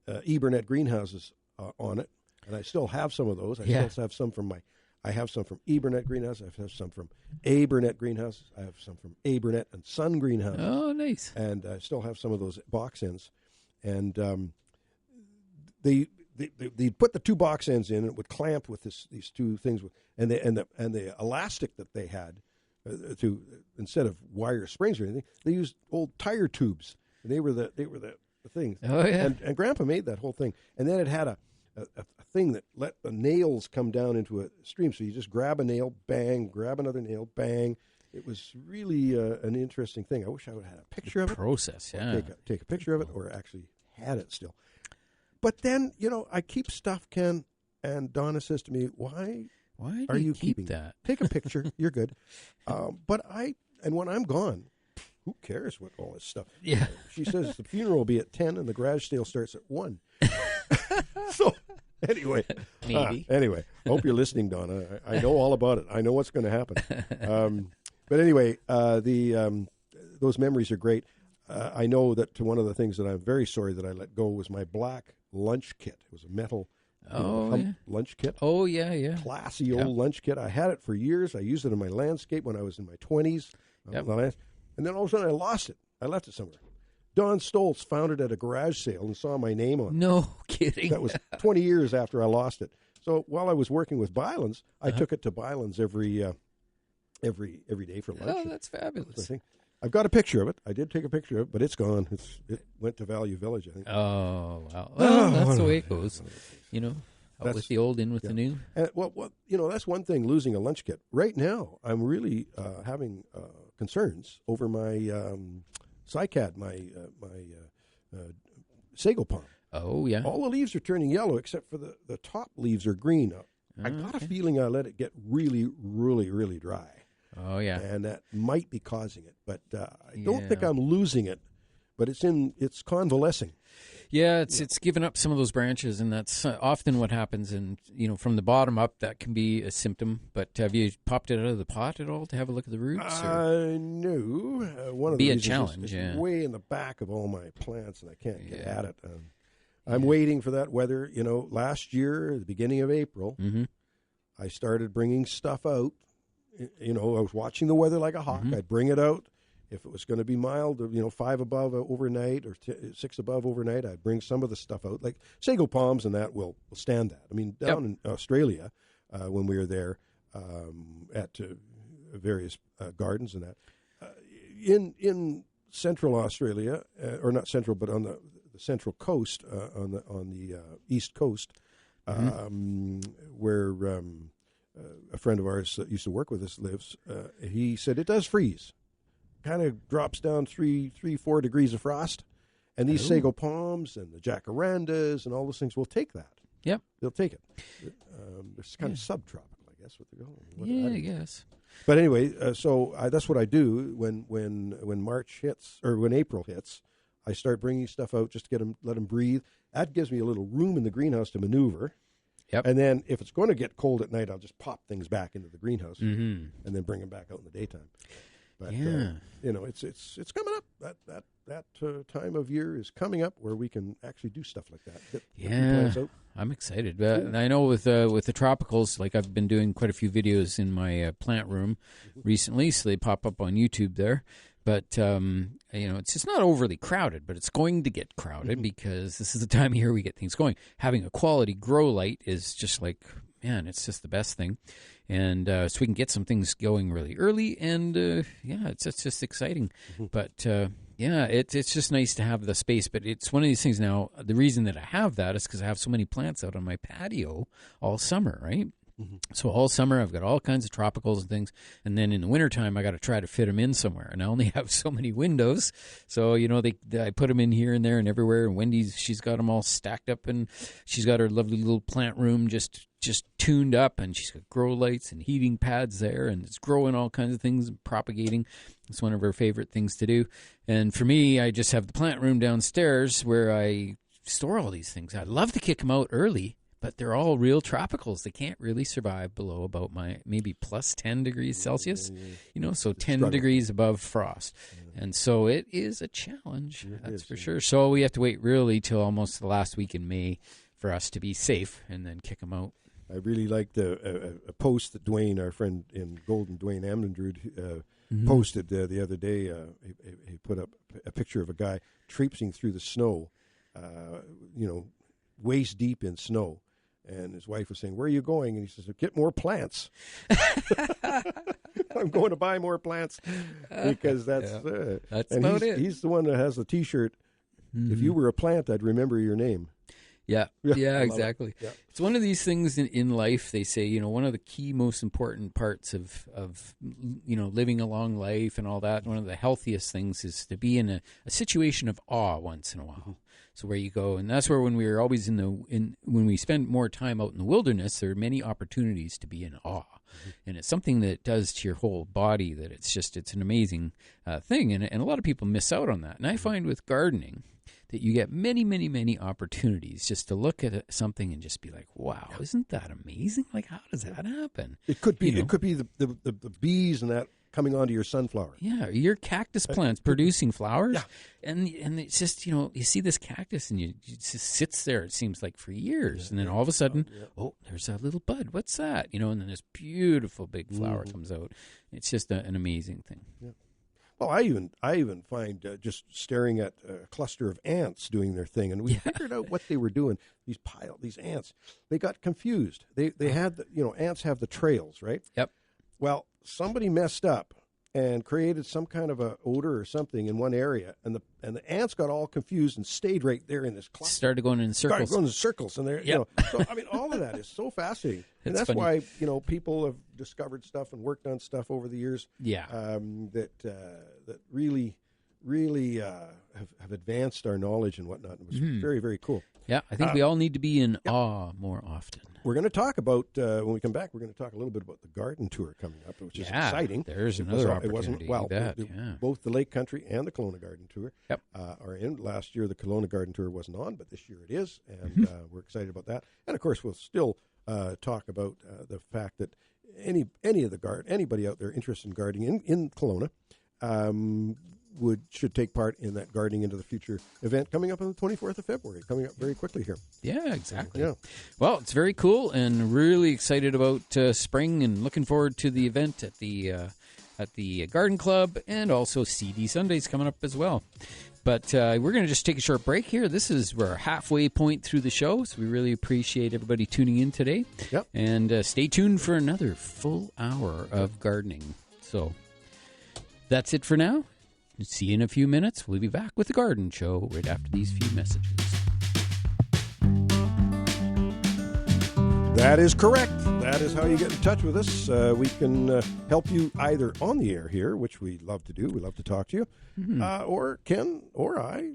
Burnett greenhouses on it, and I still have some of those. I still have some from I have some from Burnett Greenhouse. I have some from A. Burnett Greenhouse. I have some from A. Burnett and Son Greenhouse. Oh, nice. And I still have some of those box ends. And they'd put the two box ends in, and it would clamp with these two things. And the elastic that they had, instead of wire springs or anything, they used old tire tubes. And they were the things. Oh, yeah. And Grandpa made that whole thing. And then it had a thing that let the nails come down into a stream. So you just grab a nail, bang, grab another nail, bang. It was really an interesting thing. I wish I would have had a picture of it. Process, yeah. Take a picture of it, or actually had it still. But then, I keep stuff, Ken, and Donna says to me, why are you keeping that? Take a picture. You're good. But when I'm gone, who cares what all this stuff? Yeah. She says the funeral will be at 10 and the garage sale starts at 1. So anyway, I hope you're listening, Donna. I know all about it. I know what's going to happen. But anyway, those memories are great. I know that one of the things that I'm very sorry that I let go was my black lunch kit. It was a metal lunch kit. Oh, yeah. Classy old lunch kit. I had it for years. I used it in my landscape when I was in my 20s. And then all of a sudden I lost it. I left it somewhere. Don Stoltz found it at a garage sale and saw my name on it. No kidding. That was 20 years after I lost it. So while I was working with Bylands, I took it to Bylands every day for lunch. Oh, that's fabulous. I've got a picture of it. I did take a picture of it, but it's gone. It went to Value Village, I think. Oh, wow. Well, that's the way it goes. Out with the old, in with the new. And, that's one thing, losing a lunch kit. Right now, I'm really having concerns over my cycad, my sago palm. Oh, yeah. All the leaves are turning yellow except for the top leaves are green. I got a feeling I let it get really, really, really dry. Oh, yeah. And that might be causing it. But I don't think I'm losing it, but it's convalescing. Yeah, it's given up some of those branches, and that's often what happens. And, from the bottom up, that can be a symptom. But have you popped it out of the pot at all to have a look at the roots? No. One of the reasons challenge, is way in the back of all my plants, and I can't get at it. I'm waiting for that weather. Last year, at the beginning of April, I started bringing stuff out. I was watching the weather like a hawk. I'd bring it out. If it was going to be mild, 5 above overnight or 6 above overnight, I'd bring some of the stuff out. Like sago palms and that will stand that. I mean, down in Australia, when we were there at various gardens and that, in central Australia, or not central, but on the central coast, on the east coast, where a friend of ours that used to work with us lives, he said it does freeze. Kind of drops down 3-4 degrees of frost, and these sago palms and the jacarandas and all those things will take that. Yep, they'll take it. It's kind of subtropical, I guess. What they're going. I guess. But anyway, so that's what I do when March hits or when April hits. I start bringing stuff out just to let them breathe. That gives me a little room in the greenhouse to maneuver. Yep. And then if it's going to get cold at night, I'll just pop things back into the greenhouse and then bring them back out in the daytime. But it's coming up. That time of year is coming up where we can actually do stuff like that. Get I'm excited. And I know with the tropicals, like I've been doing quite a few videos in my plant room recently, so they pop up on YouTube there. But, it's just not overly crowded, but it's going to get crowded because this is the time of year we get things going. Having a quality grow light is just like, man, it's just the best thing. And so we can get some things going really early. And, it's just exciting. But, it's just nice to have the space. But it's one of these things now, the reason that I have that is because I have so many plants out on my patio all summer, right? So all summer I've got all kinds of tropicals and things, and then in the wintertime I got to try to fit them in somewhere, and I only have so many windows. So I put them in here and there and everywhere. And Wendy's, she's got them all stacked up, and she's got her lovely little plant room just tuned up, and she's got grow lights and heating pads there, and it's growing all kinds of things and propagating. It's one of her favorite things to do. And for me, I just have the plant room downstairs where I store all these things. I'd love to kick them out early, but they're all real tropicals. They can't really survive below about maybe plus 10 degrees Celsius, so 10 degrees above frost. And so it is a challenge, that's for sure. So we have to wait really till almost the last week in May for us to be safe and then kick them out. I really liked a post that Dwayne, our friend in Golden, Dwayne Amdendrud, posted the other day. He put up a picture of a guy traipsing through the snow, waist deep in snow. And his wife was saying, "Where are you going?" And he says, "Get more plants." I'm going to buy more plants because that's and about it. He's the one that has the T-shirt. If you were a plant, I'd remember your name. Yeah, exactly. Yeah. It's one of these things in life. They say, one of the key, most important parts of living a long life and all that. One of the healthiest things is to be in a situation of awe once in a while. So where you go, and that's where when we were always when we spend more time out in the wilderness, there are many opportunities to be in awe, and it's something that it does to your whole body. That it's an amazing thing, and a lot of people miss out on that. And I find with gardening that you get many, many, many opportunities just to look at something and just be like, "Wow, isn't that amazing? Like, how does that happen?" It could be. It could be the bees and that coming onto your sunflower. Yeah, your cactus plants producing flowers. Yeah. And it's just, you see this cactus and it just sits there, it seems like, for years. And then all of a sudden, there's that little bud. What's that? And then this beautiful big flower comes out. It's just an amazing thing. Yeah. Well, I even find just staring at a cluster of ants doing their thing, and we figured out what they were doing. These ants, they got confused. They had ants have the trails, right? Yep. Well, somebody messed up and created some kind of a odor or something in one area, and the ants got all confused and stayed right there in this cluster. Started going in circles. And they're so I mean, all of that is so fascinating, and that's why people have discovered stuff and worked on stuff over the years. Yeah, that really have advanced our knowledge and whatnot. It was very, very cool. Yeah, I think we all need to be in awe more often. We're going to talk about, when we come back, we're going to talk a little bit about the garden tour coming up, which is exciting. There's another opportunity. Both the Lake Country and the Kelowna Garden Tour are in. Last year, the Kelowna Garden Tour wasn't on, but this year it is, and we're excited about that. And, of course, we'll still talk about the fact that anybody out there interested in gardening in Kelowna should take part in that Gardening into the Future event coming up on the 24th of February, coming up very quickly here. Yeah, exactly. Yeah. Well, it's very cool and really excited about spring and looking forward to the event at the Garden Club and also CD Sundays coming up as well. But we're going to just take a short break here. We're halfway point through the show, so we really appreciate everybody tuning in today. Yep. And stay tuned for another full hour of gardening. So that's it for now. See you in a few minutes. We'll be back with the Garden Show right after these few messages. That is correct. That is how you get in touch with us. We can help you either on the air here, which we love to do. We love to talk to you. Or Ken or I,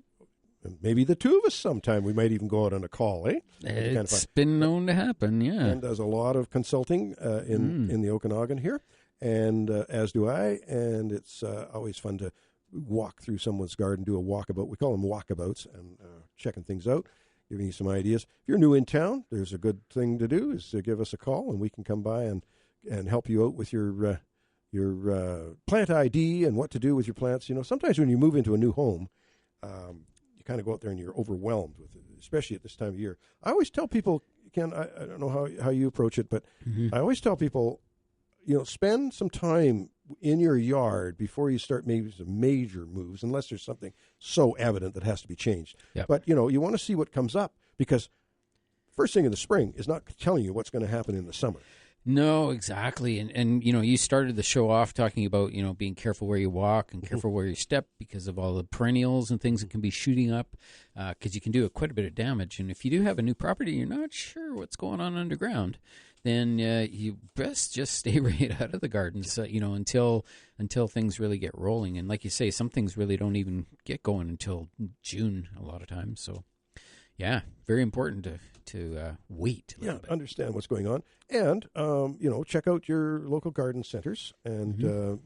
and maybe the two of us sometime. We might even go out on a call, eh? It's been known to happen, yeah. And does a lot of consulting in the Okanagan here, and as do I. And it's always fun to walk through someone's garden, do a walkabout. We call them walkabouts, and checking things out, giving you some ideas. If you're new in town, there's a good thing to do is to give us a call, and we can come by and help you out with your plant ID and what to do with your plants. Sometimes when you move into a new home, you kind of go out there and you're overwhelmed with it, especially at this time of year. I always tell people, Ken, I don't know how you approach it, but I always tell people, spend some time in your yard before you start maybe some major moves, unless there's something so evident that has to be changed. Yep. But, you want to see what comes up, because first thing in the spring is not telling you what's going to happen in the summer. No, exactly. And you started the show off talking about, being careful where you walk and careful where you step because of all the perennials and things that can be shooting up, because you can do quite a bit of damage. And if you do have a new property, you're not sure what's going on underground, then you best just stay right out of the gardens, until things really get rolling. And like you say, some things really don't even get going until June a lot of times. So, yeah, very important to wait a little bit. Understand what's going on. And, check out your local garden centers and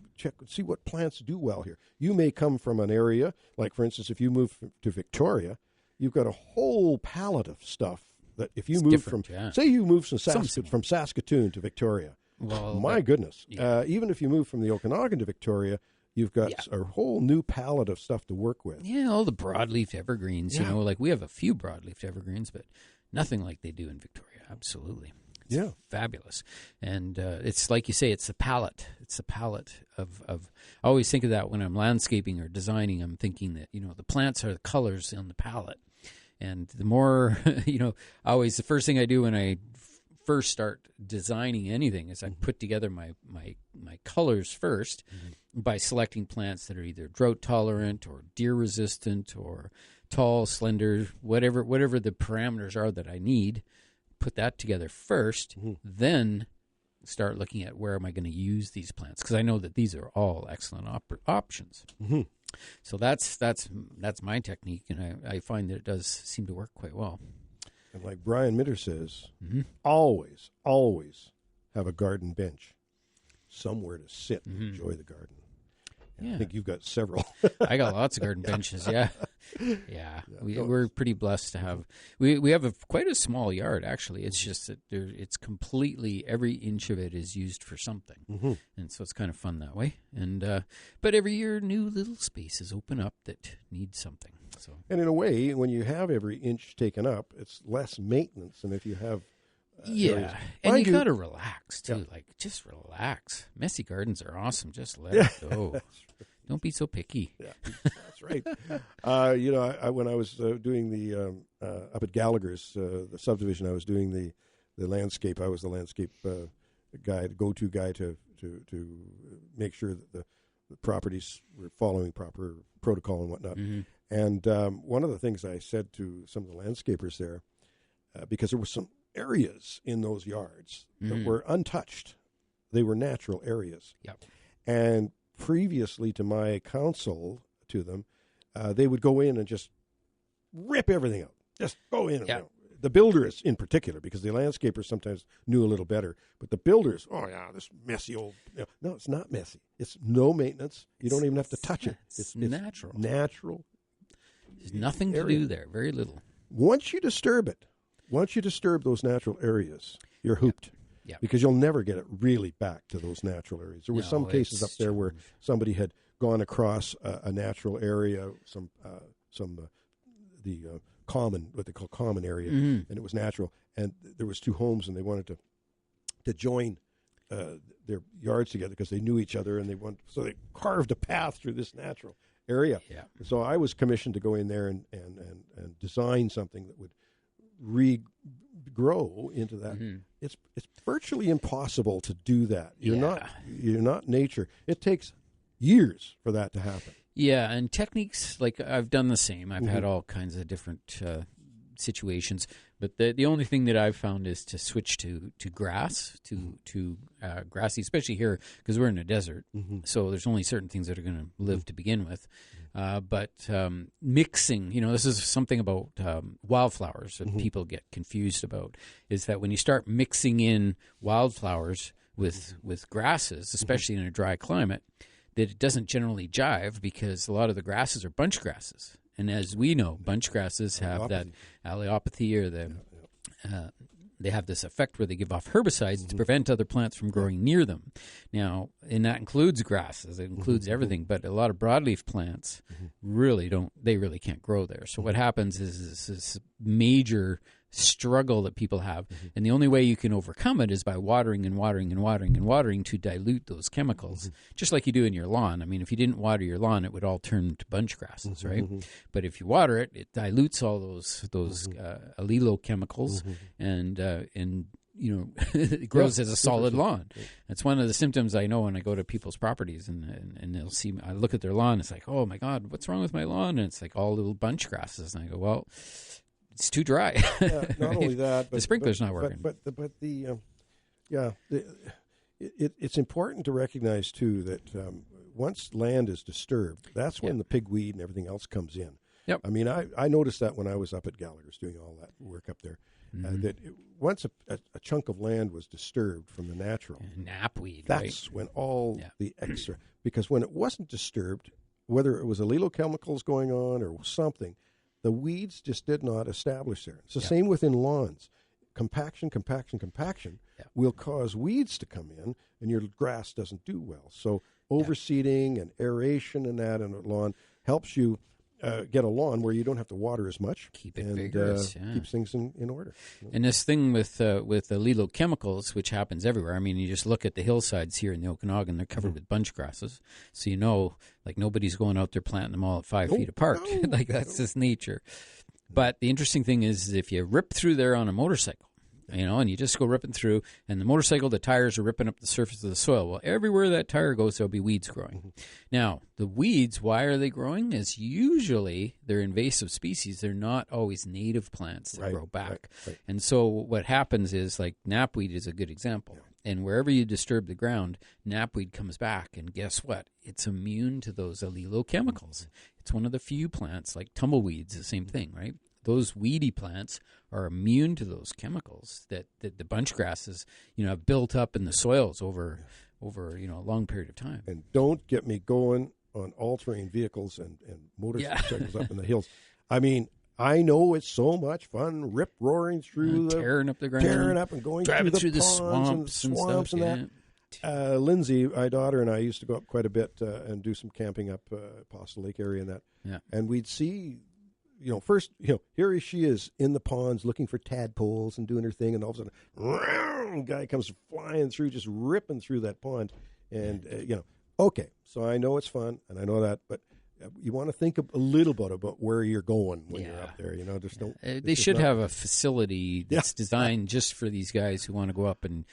see what plants do well here. You may come from an area, like, for instance, if you move to Victoria, you've got a whole palette of stuff that if you move from, say you move from Saskatoon to Victoria, well, my goodness, even if you move from the Okanagan to Victoria, you've got a whole new palette of stuff to work with. Yeah, all the broadleaf evergreens, like we have a few broadleaf evergreens, but nothing like they do in Victoria. Absolutely. It's fabulous. And it's like you say, it's the palette. It's the palette of I always think of that when I'm landscaping or designing. I'm thinking that, the plants are the colors on the palette. And the more, always the first thing I do when I first start designing anything is I put together my colors first by selecting plants that are either drought tolerant or deer resistant or tall, slender, whatever the parameters are that I need. Put that together first, then start looking at where am I going to use these plants, because I know that these are all excellent options. So that's my technique, and I find that it does seem to work quite well. And like Brian Mitter says, always have a garden bench, somewhere to sit and enjoy the garden. I think you've got several. I got lots of garden benches. Yeah. We're pretty blessed to have. We have quite a small yard, actually. It's just that it's completely, every inch of it is used for something, and so it's kind of fun that way. And but every year, new little spaces open up that need something. So, and in a way, when you have every inch taken up, it's less maintenance than if you have. And you got to relax, too. Like, just relax. Messy gardens are awesome. Just let it go. Don't be so picky. Yeah, that's right. When I was doing the, up at Gallagher's, the subdivision, I was doing the landscape. I was the landscape guy, the go-to guy to make sure that the properties were following proper protocol and whatnot. And one of the things I said to some of the landscapers there, because there were some areas in those yards that were untouched. They were natural areas. Yep. And previously to my counsel to them, they would go in and just rip everything out. Just go in. And, the builders in particular, because the landscapers sometimes knew a little better, but the builders, this messy old... No, it's not messy. It's no maintenance. You don't even have to touch it. It's natural. Natural. There's nothing to do there. Very little. Once you disturb those natural areas, you're hooped. Yeah. Because you'll never get it really back to those natural areas. There were some cases up there where somebody had gone across a natural area, the common, what they call common area, and it was natural. And there was two homes, and they wanted to join their yards together because they knew each other, and so they carved a path through this natural area. Yeah. So I was commissioned to go in there and design something that would regrow into that. It's virtually impossible to do that. You're not nature. It takes years for that to happen. Yeah, and techniques, like I've done the same. I've had all kinds of different situations, but the only thing that I've found is to switch to grass, to grassy, especially here because we're in a desert. So there's only certain things that are going to live to begin with. But mixing, this is something about wildflowers that people get confused about, is that when you start mixing in wildflowers with grasses, especially in a dry climate, that it doesn't generally jive because a lot of the grasses are bunch grasses. And as we know, bunch grasses have that allelopathy, or they have this effect where they give off herbicides to prevent other plants from growing near them. Now, and that includes grasses, it includes everything, but a lot of broadleaf plants really can't grow there. So what happens is this major struggle that people have. And the only way you can overcome it is by watering and watering and watering and watering to dilute those chemicals, just like you do in your lawn. I mean, if you didn't water your lawn, it would all turn to bunch grasses, right? But if you water it, it dilutes all those allelochemicals, and it grows as a solid lawn. That's one of the symptoms I know when I go to people's properties and they'll see, I look at their lawn, it's like, oh my God, what's wrong with my lawn? And it's like all little bunch grasses. And I go, well, it's too dry. Not only that, but the sprinkler's not working. It's important to recognize too that once land is disturbed, that's when the pigweed and everything else comes in. Yep. I mean, I noticed that when I was up at Gallagher's doing all that work up there, once a chunk of land was disturbed from the natural, knapweed, that's when all the extra, because when it wasn't disturbed, whether it was allelochemicals going on or something, the weeds just did not establish there. It's the same within lawns. Compaction will cause weeds to come in, and your grass doesn't do well. So overseeding and aeration and that in a lawn helps you get a lawn where you don't have to water as much. Keep it vigorous. Keeps things in order. And this thing with allelochemicals, which happens everywhere. I mean, you just look at the hillsides here in the Okanagan; they're covered with bunch grasses. So you know, like nobody's going out there planting them all at 5 feet apart. Like that's just nature. But the interesting thing is, if you rip through there on a motorcycle, and you just go ripping through, and the motorcycle, the tires are ripping up the surface of the soil. Well, everywhere that tire goes, there'll be weeds growing. Now, the weeds, why are they growing? Is usually they're invasive species. They're not always native plants that grow back. Right. And so what happens is, like knapweed is a good example. And wherever you disturb the ground, knapweed comes back. And guess what? It's immune to those allelochemicals. It's one of the few plants, like tumbleweeds, the same thing, right? Those weedy plants are immune to those chemicals that the bunch grasses, have built up in the soils over a long period of time. And don't get me going on all-terrain vehicles and motorcycles up in the hills. I mean, I know it's so much fun, rip-roaring through tearing up the ground, tearing up and going driving through the swamps and that. Lindsay, my daughter, and I used to go up quite a bit and do some camping up Apostle Lake area and that. Yeah. And we'd see, first, here she is in the ponds looking for tadpoles and doing her thing, and all of a sudden, guy comes flying through, just ripping through that pond. And, okay, so I know it's fun, and I know that, but you want to think a little bit about where you're going when you're up there. Just don't. They should have a facility that's designed just for these guys who want to go up and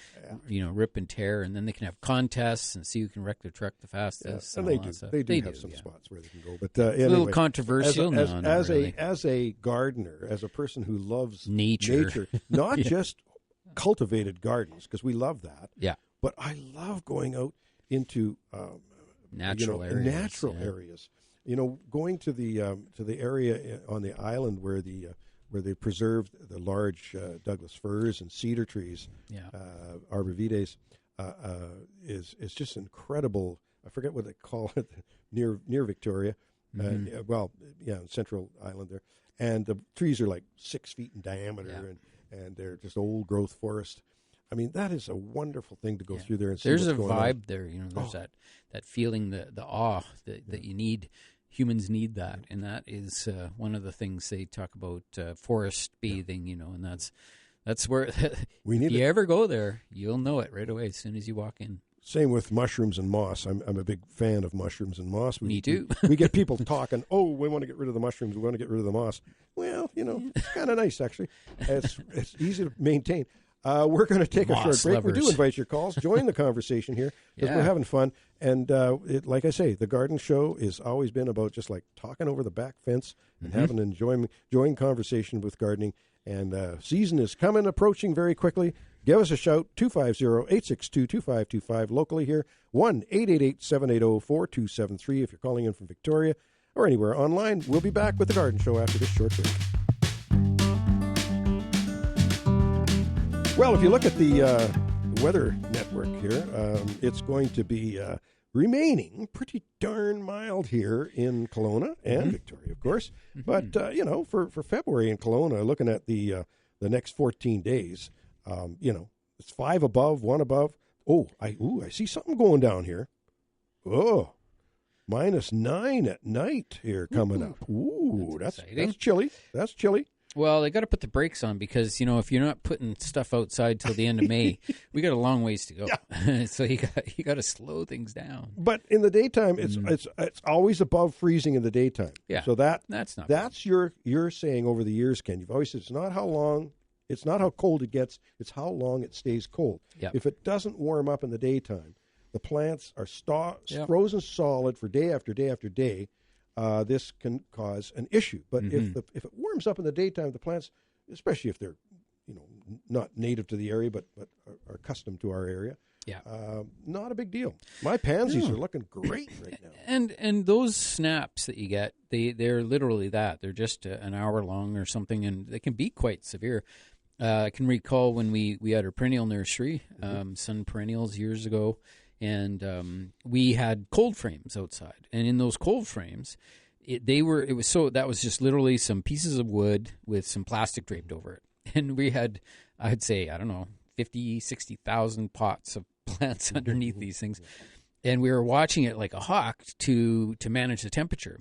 rip and tear, and then they can have contests and see who can wreck their truck the fastest. And they do. They do have some spots where they can go. But anyway, a little controversial. As a gardener, as a person who loves nature, not just cultivated gardens, because we love that. Yeah. But I love going out into natural areas. Going to the area on the island where they preserved the large Douglas firs and cedar trees, arborvitaes, is just incredible. I forget what they call it near Victoria. Central Island there, and the trees are like 6 feet in diameter, and they're just old growth forest. I mean, that is a wonderful thing to go through there and see. There's what's going vibe on. there. There's that feeling, the awe that you need. Humans need that, and that is one of the things they talk about forest bathing. And that's where if you ever go there, you'll know it right away as soon as you walk in. Same with mushrooms and moss. I'm a big fan of mushrooms and moss. Me too. We get people talking, we want to get rid of the mushrooms, we want to get rid of the moss. Well, it's kind of nice, actually. It's easy to maintain. We're going to take a short break. Lovers. We do invite your calls. Join the conversation here because we're having fun. And like I say, the garden show has always been about just like talking over the back fence and having an enjoying conversation with gardening. And season is approaching very quickly. Give us a shout, 250-862-2525 locally here, 1-888-780-4273 if you're calling in from Victoria or anywhere online. We'll be back with the garden show after this short break. Well, if you look at the weather network here, it's going to be remaining pretty darn mild here in Kelowna and Victoria, of course. But, for February in Kelowna, looking at the next 14 days, it's 5 above, 1 above. I see something going down here. -9 at night here coming up. Ooh, that's chilly. That's chilly. Well, they got to put the brakes on because, if you're not putting stuff outside till the end of May, we got a long ways to go. Yeah. So you got to slow things down. But in the daytime, it's always above freezing in the daytime. Yeah, so that's not. That's you're saying over the years, Ken. You've always said it's not how cold it gets. It's how long it stays cold. Yep. If it doesn't warm up in the daytime, the plants are frozen solid for day after day after day. This can cause an issue. But if it warms up in the daytime, the plants, especially if they're not native to the area but are accustomed to our area, not a big deal. My pansies are looking great right now. And those snaps that you get, they're literally that. They're just an hour long or something, and they can be quite severe. I can recall when we had a perennial nursery, sun perennials years ago, and we had cold frames outside, and in those cold frames, that was just literally some pieces of wood with some plastic draped over it, and we had, I'd say, I don't know, 50,000-60,000 pots of plants underneath these things, and we were watching it like a hawk to manage the temperature.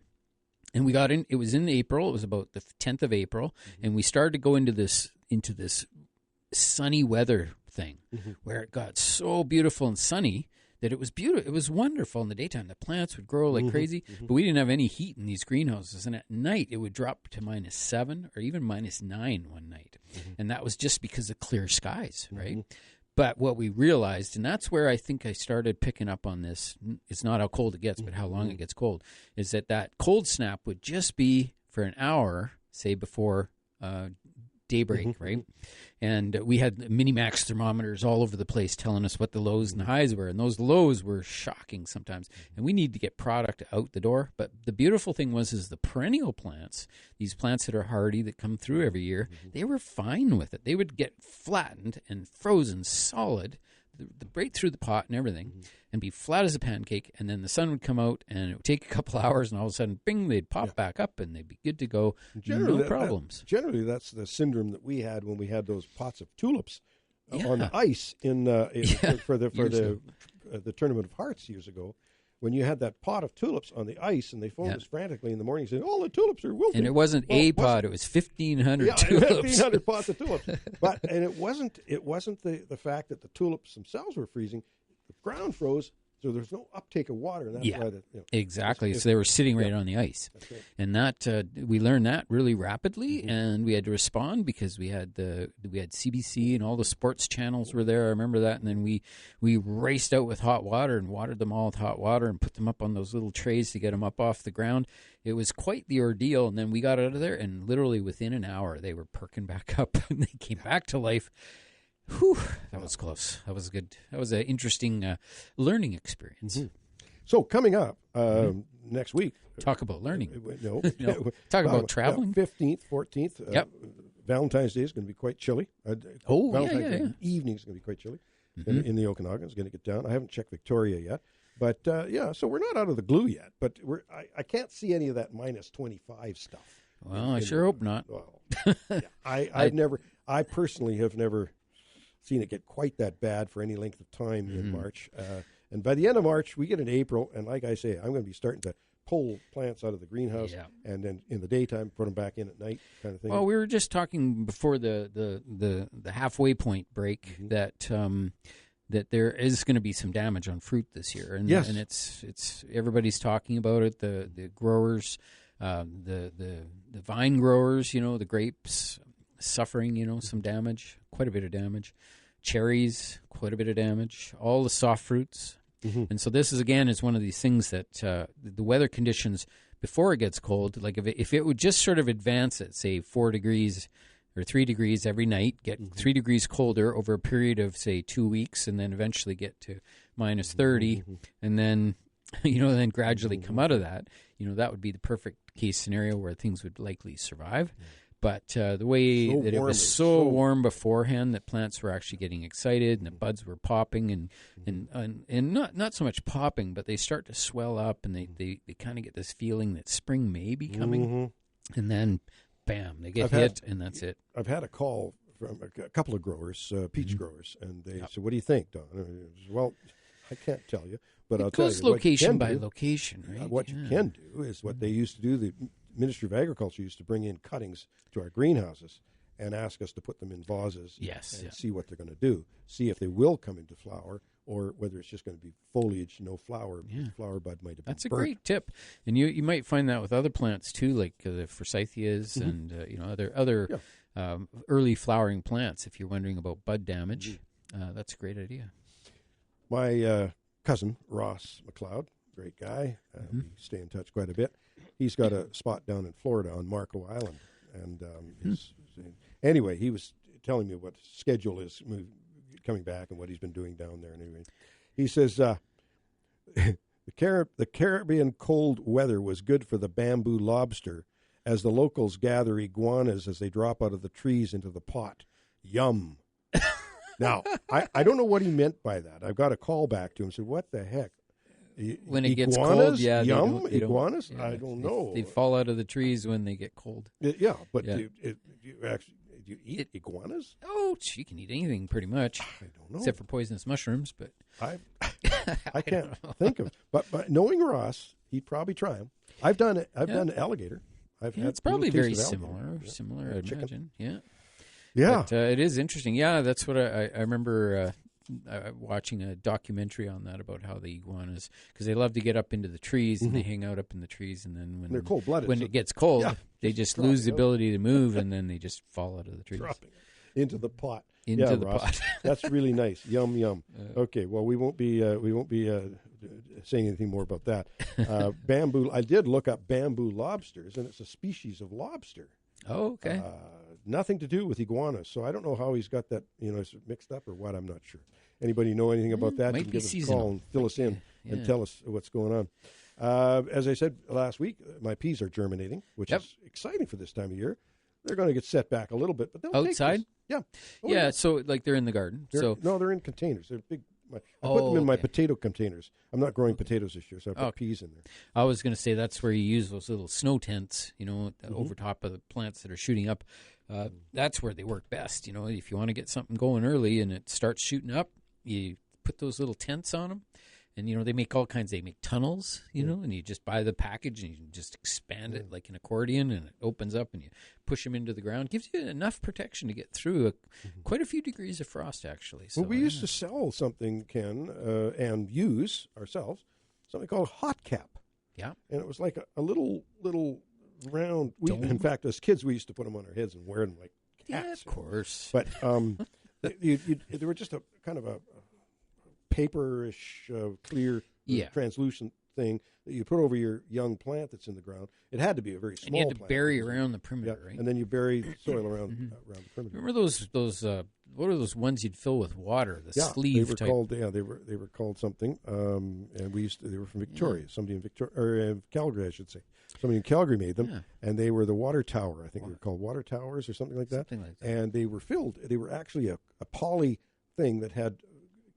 And we got in. It was in April. It was about the 10th of April, and we started to go into this sunny weather thing, where it got so beautiful and sunny that it was beautiful. It was wonderful in the daytime. The plants would grow like crazy, but we didn't have any heat in these greenhouses. And at night, it would drop to -7 or even -9 one night, and that was just because of clear skies, right? But what we realized, and that's where I think I started picking up on this, it's not how cold it gets, but how long it gets cold, is that cold snap would just be for an hour, say before daybreak, right? And we had mini-max thermometers all over the place telling us what the lows and the highs were, and those lows were shocking sometimes. And we need to get product out the door. But the beautiful thing is the perennial plants, these plants that are hardy that come through every year, they were fine with it. They would get flattened and frozen solid right through the pot and everything, and be flat as a pancake, and then the sun would come out, and it would take a couple hours, and all of a sudden, bing, they'd pop back up, and they'd be good to go. No problems. Generally, that's the syndrome that we had when we had those pots of tulips on the ice for the Tournament of Hearts years ago. When you had that pot of tulips on the ice, and they phoned us frantically in the morning saying, "Oh, the tulips are wilting." And it wasn't a pot; it was 1,500 tulips. 1,500 pots of tulips. And it wasn't the fact that the tulips themselves were freezing; the ground froze, so there's no uptake of water. And that's why exactly. So they were sitting right on the ice, right. And that we learned that really rapidly, and we had to respond because we had CBC and all the sports channels were there. I remember that, and then we raced out with hot water and watered them all with hot water and put them up on those little trays to get them up off the ground. It was quite the ordeal, and then we got out of there, and literally within an hour they were perking back up and they came back to life. Whew, that was close. That was good. That was an interesting learning experience. So coming up next week. Talk about learning. No. Talk about traveling. 15th, 14th. Valentine's Day is going to be quite chilly. Valentine's Day evening is going to be quite chilly in the Okanagan. It's going to get down. I haven't checked Victoria yet. But, so we're not out of the glue yet. But I can't see any of that -25 stuff. Well, I sure hope not. Well, I personally have never seen it get quite that bad for any length of time in March. And by the end of March, we get into April, and like I say, I'm going to be starting to pull plants out of the greenhouse, and then in the daytime, put them back in at night, kind of thing. Well, we were just talking before the halfway point break that there is going to be some damage on fruit this year, and it's everybody's talking about it. The growers, the vine growers, the grapes suffering, some damage, quite a bit of damage. Cherries, quite a bit of damage. All the soft fruits. And so this is one of these things that the weather conditions before it gets cold, like if it would just sort of advance at, say, 4 degrees or 3 degrees every night, get 3 degrees colder over a period of, say, 2 weeks, and then eventually get to -30, and then, then gradually come out of that, that would be the perfect case scenario where things would likely survive. But the way that it was so warm beforehand that plants were actually getting excited and the buds were popping and not so much popping, but they start to swell up and they kind of get this feeling that spring may be coming. And then, bam, they get hit and that's it. I've had a call from a couple of growers, peach growers, and they said, "What do you think, Don?" Well, I can't tell you, but I'll tell you. It goes location by location, right? What you can do is what they used to do, the Ministry of Agriculture used to bring in cuttings to our greenhouses and ask us to put them in vases and see what they're going to do, see if they will come into flower or whether it's just going to be foliage, no flower. The flower bud might have been That's a burnt. great tip. And you might find that with other plants too, like the forsythias and other early flowering plants. If you're wondering about bud damage, that's a great idea. My cousin, Ross McLeod, great guy. We stay in touch quite a bit. He's got a spot down in Florida on Marco Island. And anyway, he was telling me what schedule is coming back and what he's been doing down there. And anyway, he says the Caribbean cold weather was good for the bamboo lobster as the locals gather iguanas as they drop out of the trees into the pot. Yum. Now, I don't know what he meant by that. I've got a call back to him and said, what the heck? When it gets iguanas? cold, Yum? Iguanas? I don't know. They fall out of the trees when they get cold. But do you eat iguanas? Oh, you can eat anything pretty much. I don't know. Except for poisonous mushrooms, but I can't think of it. But knowing Ross, he'd probably try them. I've done it. I've done alligator. It's probably very similar. Similar, I'd imagine. Yeah. Yeah. But, it is interesting. Yeah, that's what I remember watching a documentary on that about how the iguanas, because they love to get up into the trees and they hang out up in the trees, and then when they're cold-blooded, when it gets cold, they just lose the ability to move, and then they just fall out of the trees. Dropping into the pot. Into the Ross, pot. That's really nice. Yum yum. Okay, well we won't be saying anything more about that. Bamboo. I did look up bamboo lobsters, and it's a species of lobster. Oh, okay. Nothing to do with iguanas, so I don't know how he's got that, mixed up or what. I'm not sure. Anybody know anything about that? Might you can be give us seasonal. a call and fill us in and tell us what's going on. As I said last week, my peas are germinating, which is exciting for this time of year. They're going to get set back a little bit, but they'll outside. Take this. Yeah. Yeah. So like they're in the garden. No, they're in containers. They're big. I put them in my potato containers. I'm not growing potatoes this year, so I put peas in there. I was going to say that's where you use those little snow tents, over top of the plants that are shooting up. That's where they work best. If you want to get something going early and it starts shooting up, you put those little tents on them. And, they make all kinds. They make tunnels, and you just buy the package and you just expand it like an accordion, and it opens up and you push them into the ground. Gives you enough protection to get through quite a few degrees of frost, actually. So, we used to sell something, Ken, and use ourselves, something called Hot Cap. Yeah. And it was like a little round. In fact, as kids, we used to put them on our heads and wear them like cats. Yeah, of course. But they were just a kind of a paperish, clear, translucent thing that you put over your young plant that's in the ground. It had to be a very small and you had to plant. bury around the perimeter, right? And then you bury soil around the perimeter. Remember those what are those ones you'd fill with water? The sleeve they were type. called. Yeah, they were called something. And they were from Victoria. Somebody in Victoria or Calgary, I should say. Somebody in Calgary made them, and they were the water tower. I think they were called water towers or something like that. And they were filled. They were actually a poly thing that had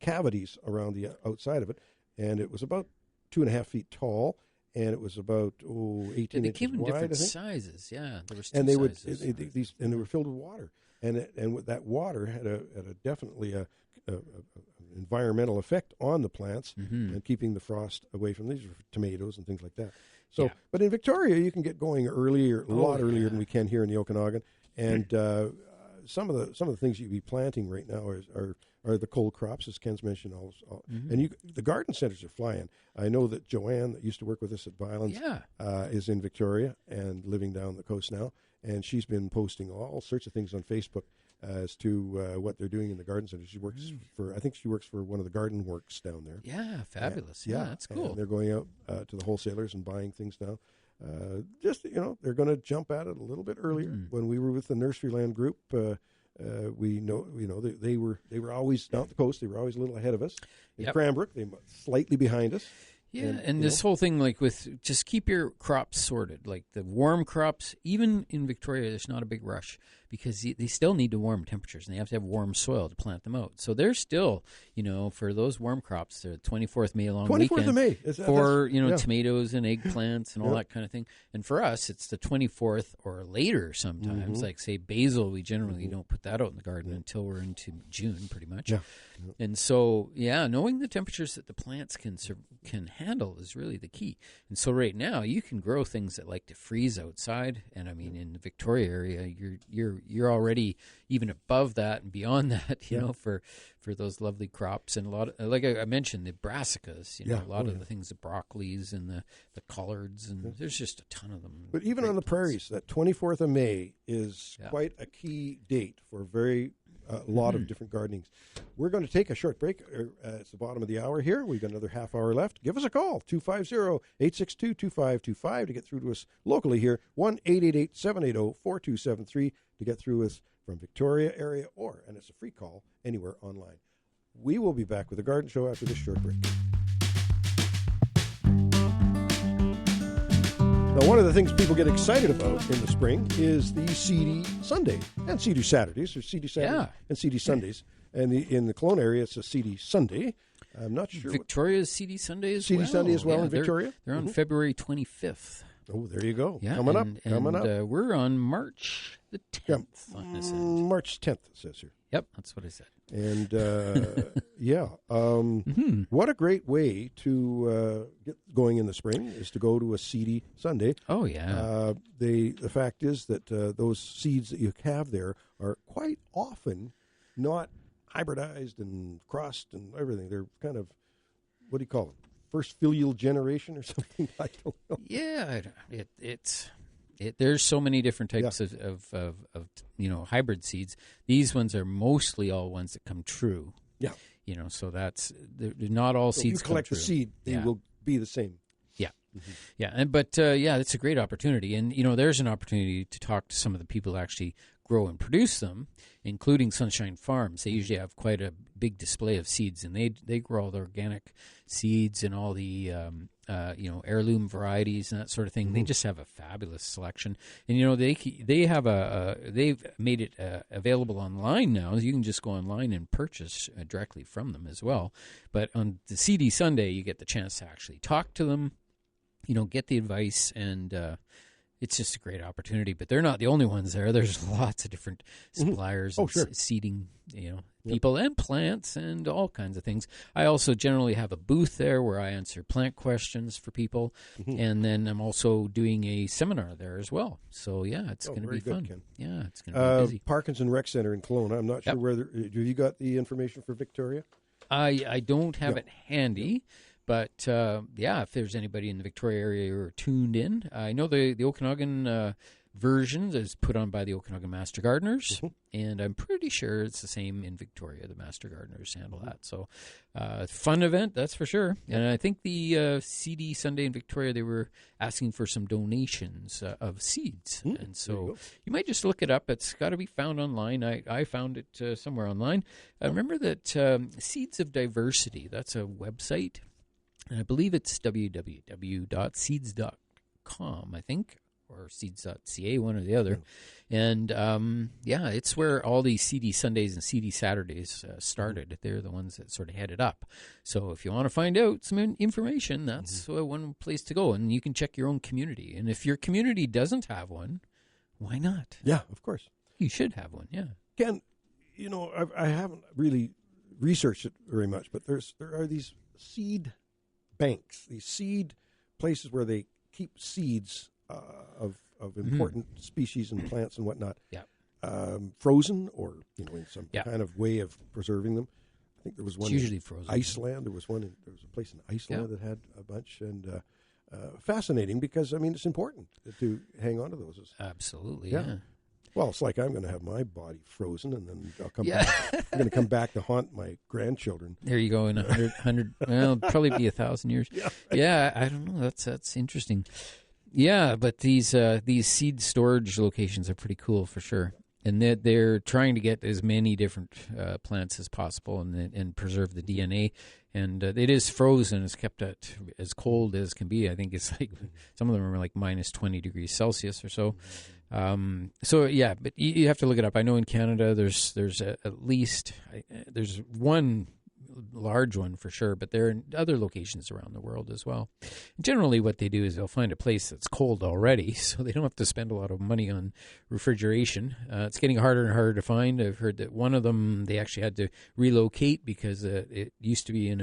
cavities around the outside of it, and it was about 2.5 feet tall, and it was about 18 inches wide. They came in different I think. sizes. Yeah, there was and two they sizes. and they were filled with water, and that water had a definitely a environmental effect on the plants and keeping the frost away from these tomatoes and things like that. So, but in Victoria, you can get going earlier, a lot earlier than we can here in the Okanagan, and some of the things you'd be planting right now are the cold crops, as Ken's mentioned. And the garden centers are flying. I know that Joanne, that used to work with us at Violence, is in Victoria and living down the coast now, and she's been posting all sorts of things on Facebook as to what they're doing in the garden center. She works she works for one of the garden works down there. Yeah, fabulous. Yeah, that's cool. And they're going out to the wholesalers and buying things now. They're going to jump at it a little bit earlier. When we were with the Nurseryland group, we know they were always down the coast. They were always a little ahead of us. In Cranbrook, they were slightly behind us. Yeah, and this whole thing, like with just keep your crops sorted. Like the warm crops, even in Victoria, there's not a big rush because they still need the warm temperatures, and they have to have warm soil to plant them out. So they're still, for those warm crops, the 24th May long 24th weekend of May. for tomatoes and eggplants and all that kind of thing. And for us, it's the 24th or later sometimes. Like say basil, we generally don't put that out in the garden until we're into June, pretty much. Yeah. And so, knowing the temperatures that the plants can handle is really the key. And so right now, you can grow things that like to freeze outside. And I mean, in the Victoria area, you're already even above that and beyond that, for those lovely crops. And a lot of, like I mentioned, the brassicas, a lot of the things, the broccolis and the collards, and there's just a ton of them. But even on the prairies, that 24th of May is quite a key date for a lot of different gardenings. We're going to take a short break. It's the bottom of the hour here. We've got another half hour left. Give us a call, 250-862-2525 to get through to us locally here, 1-888-780-4273 to get through us from Victoria area, and it's a free call anywhere online. We will be back with the Garden Show after this short break. Now, one of the things people get excited about in the spring is the Seedy Sunday and Seedy Saturdays, or Seedy Saturday and Seedy Sundays. And in the Kelowna area, it's a Seedy Sunday. I'm not sure. Victoria's Seedy Sunday as well. Seedy Sunday as well in Victoria? They're on February 25th. Oh, there you go. Yeah, coming up. We're on March the 10th on this end. March 10th, it says here. Yep, that's what I said. And, what a great way to get going in the spring is to go to a Seedy Sunday. Oh, yeah. The fact is that those seeds that you have there are quite often not hybridized and crossed and everything. They're kind of, what do you call them? First filial generation or something? I don't know. Yeah, there's so many different types of hybrid seeds. These ones are mostly all ones that come true. Yeah. So that's not all seeds. If you collect come the true. seed, they will be the same. Yeah. Yeah. But it's a great opportunity. And, there's an opportunity to talk to some of the people who actually grow and produce them, including Sunshine Farms. They usually have quite a big display of seeds, and they grow all the organic seeds and all the heirloom varieties and that sort of thing. They just have a fabulous selection, and they've made it available online now. You can just go online and purchase directly from them as well. But on the Seedy Sunday, you get the chance to actually talk to them, get the advice, and it's just a great opportunity. But they're not the only ones there. There's lots of different suppliers and seeding, people and plants and all kinds of things. I also generally have a booth there where I answer plant questions for people. And then I'm also doing a seminar there as well. So, it's going to be fun. Ken. Yeah, it's going to be busy. Parkinson Rec Center in Kelowna. I'm not sure whether – have you got the information for Victoria? I don't have it handy. But, if there's anybody in the Victoria area who are tuned in, I know the Okanagan version is put on by the Okanagan Master Gardeners, and I'm pretty sure it's the same in Victoria. The Master Gardeners handle that. So, fun event, that's for sure. And I think the Seedy Sunday in Victoria, they were asking for some donations of seeds. And so you might just look it up. It's got to be found online. I found it somewhere online. I remember that Seeds of Diversity, that's a website. And I believe it's www.seeds.com, I think, or seeds.ca, one or the other. And, it's where all these Seedy Sundays and Seedy Saturdays started. They're the ones that sort of headed up. So if you want to find out some information, that's one place to go. And you can check your own community. And if your community doesn't have one, why not? Yeah, of course. You should have one, yeah. Ken, I haven't really researched it very much, but there are these seed banks, these seed places where they keep seeds of important species and plants and whatnot, frozen or in some kind of way of preserving them. I think there was one usually in frozen. Iceland. There was a place in Iceland that had a bunch, and fascinating because it's important to hang on to those. Absolutely, yeah. Well, it's like I'm going to have my body frozen, and then I'll come back. I'm going to come back to haunt my grandchildren. There you go in 100 well, it'll probably be 1,000 years. Yeah, I don't know. That's interesting. Yeah, but these seed storage locations are pretty cool for sure. And they're trying to get as many different plants as possible and preserve the DNA. And it is frozen. It's kept at as cold as can be. I think it's like some of them are like minus 20 degrees Celsius or so. So yeah, but you have to look it up. I know in Canada there's at least there's one large one for sure, but there are other locations around the world as well. Generally what they do is they'll find a place that's cold already, so they don't have to spend a lot of money on refrigeration. It's getting harder and harder to find. I've heard that one of them, they actually had to relocate because it used to be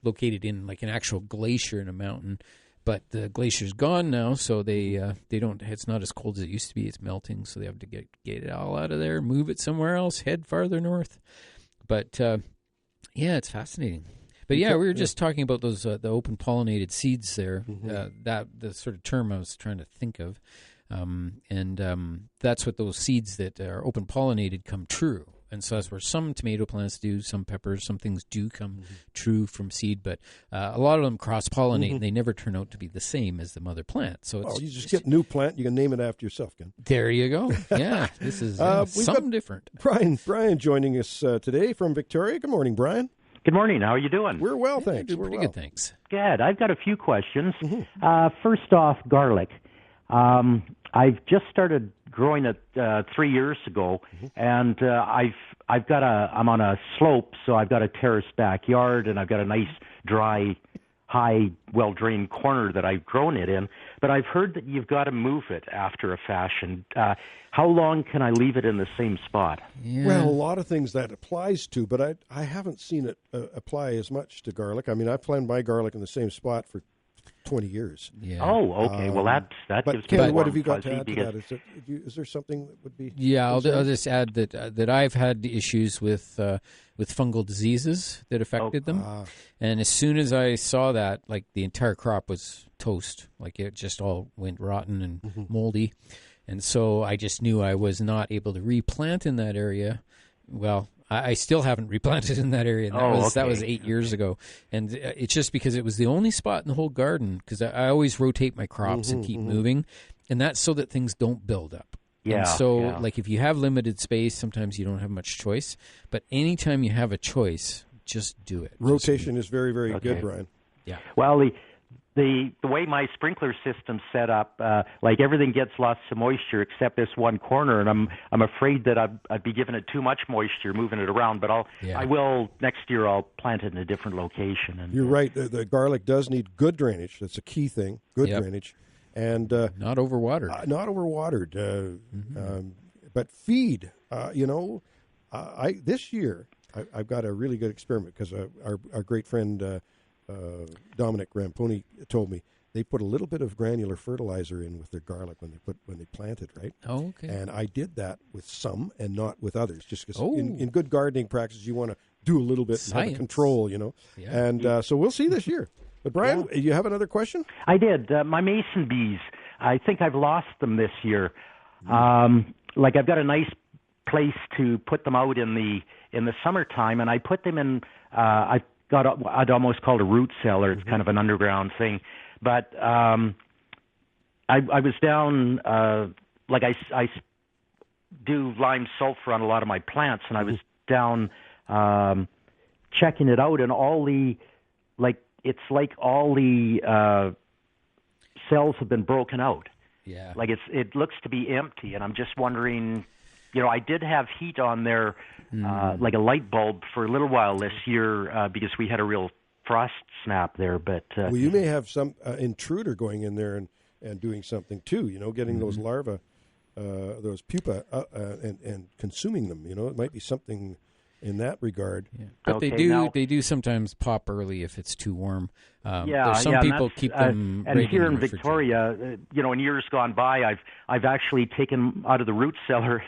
located in like an actual glacier in a mountain, but the glacier's gone now, so they don't, it's not as cold as it used to be. It's melting, so they have to get it all out of there, move it somewhere else, head farther north. But yeah, it's fascinating. But yeah, we were just talking about those the open pollinated seeds there. That the sort of term I was trying to think of, and that's what those seeds that are open pollinated come true. And so that's where some tomato plants do, some peppers, some things do come true from seed, but a lot of them cross-pollinate, and they never turn out to be the same as the mother plant. So it's you just get a new plant, you can name it after yourself, Ken. There you go. Yeah, this is something different. Brian joining us today from Victoria. Good morning, Brian. Good morning. How are you doing? We're well, thanks. We're pretty good, thanks. Good. I've got a few questions. First off, garlic. I've just started growing it 3 years ago, and I'm on a slope, so I've got a terraced backyard, and I've got a nice, dry, high, well-drained corner that I've grown it in. But I've heard that you've got to move it after a fashion. How long can I leave it in the same spot? Yeah. Well, a lot of things that applies to, but I haven't seen it apply as much to garlic. I mean, I've planted my garlic in the same spot for 20 years. Yeah. Oh, okay. Well, that gives Ken, me what have you got to fuzzy add to that? Is there something that would be? Yeah, I'll just add that I've had issues with fungal diseases that affected them, and as soon as I saw that, like the entire crop was toast, like it just all went rotten and moldy, and so I just knew I was not able to replant in that area. Well, I still haven't replanted in that area. And that was 8 years ago. And it's just because it was the only spot in the whole garden, because I always rotate my crops and keep moving. And that's so that things don't build up. Yeah. And so, like, if you have limited space, sometimes you don't have much choice. But anytime you have a choice, just do it. Rotation is very, very good, Brian. Yeah. Well, the way my sprinkler system's set up, like everything gets lots of moisture except this one corner, and I'm afraid that I'd be giving it too much moisture moving it around. But I will next year. I'll plant it in a different location. And you're right. The garlic does need good drainage. That's a key thing. Good drainage, and not overwatered. But feed. This year I've got a really good experiment because our great friend. Dominic Ramponi told me they put a little bit of granular fertilizer in with their garlic when they plant it, right? Oh, okay. And I did that with some and not with others, just because in good gardening practices you want to do a little bit and have control, Yeah. And so we'll see this year. But Brian, you have another question? I did. My mason bees. I think I've lost them this year. Like I've got a nice place to put them out in the summertime, and I put them in. I'd almost call it a root cellar. It's kind of an underground thing. But I was down, like I do lime sulfur on a lot of my plants, and I was down checking it out, and it's like all the cells have been broken out. Yeah. Like it looks to be empty, and I'm just wondering, I did have heat on there, like a light bulb for a little while this year because we had a real frost snap there. But well, you may have some intruder going in there and doing something too. Getting those larvae, those pupa, and consuming them. It might be something in that regard. Yeah. But they do sometimes pop early if it's too warm. There's some people keep them. And here in Victoria, in years gone by, I've actually taken out of the root cellar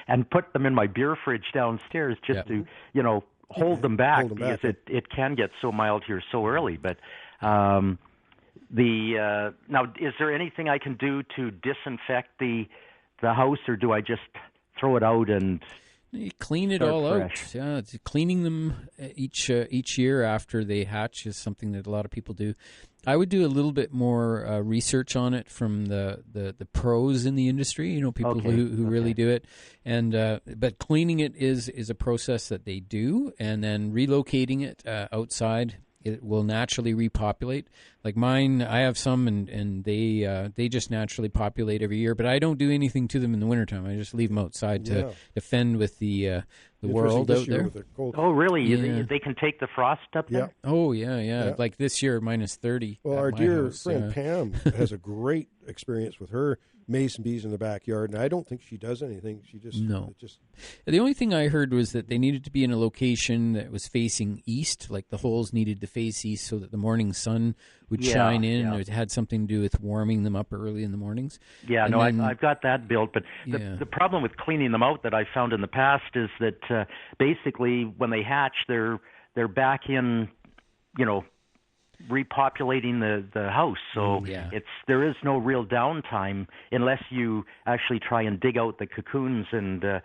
and put them in my beer fridge downstairs just to hold them back because it can get so mild here so early. But now, is there anything I can do to disinfect the house, or do I just throw it out and? You clean it all out. Yeah, cleaning them each year after they hatch is something that a lot of people do. I would do a little bit more research on it from the pros in the industry. People who really do it. And but cleaning it is a process that they do, and then relocating it outside It will naturally repopulate. Like mine, I have some, and they just naturally populate every year. But I don't do anything to them in the wintertime. I just leave them outside to defend with the world out there. Oh, really? Yeah. They can take the frost up there? Oh, yeah. Like this year, minus 30. Well, our dear friend Pam has a great experience with her mason bees in the backyard, and I don't think she does anything. She just The only thing I heard was that they needed to be in a location that was facing east, like the holes needed to face east so that the morning sun would shine in, or it had something to do with warming them up early in the mornings. Yeah, I've got that built, but the problem with cleaning them out that I found in the past is that basically when they hatch, they're back in, repopulating the house. So there is no real downtime unless you actually try and dig out the cocoons and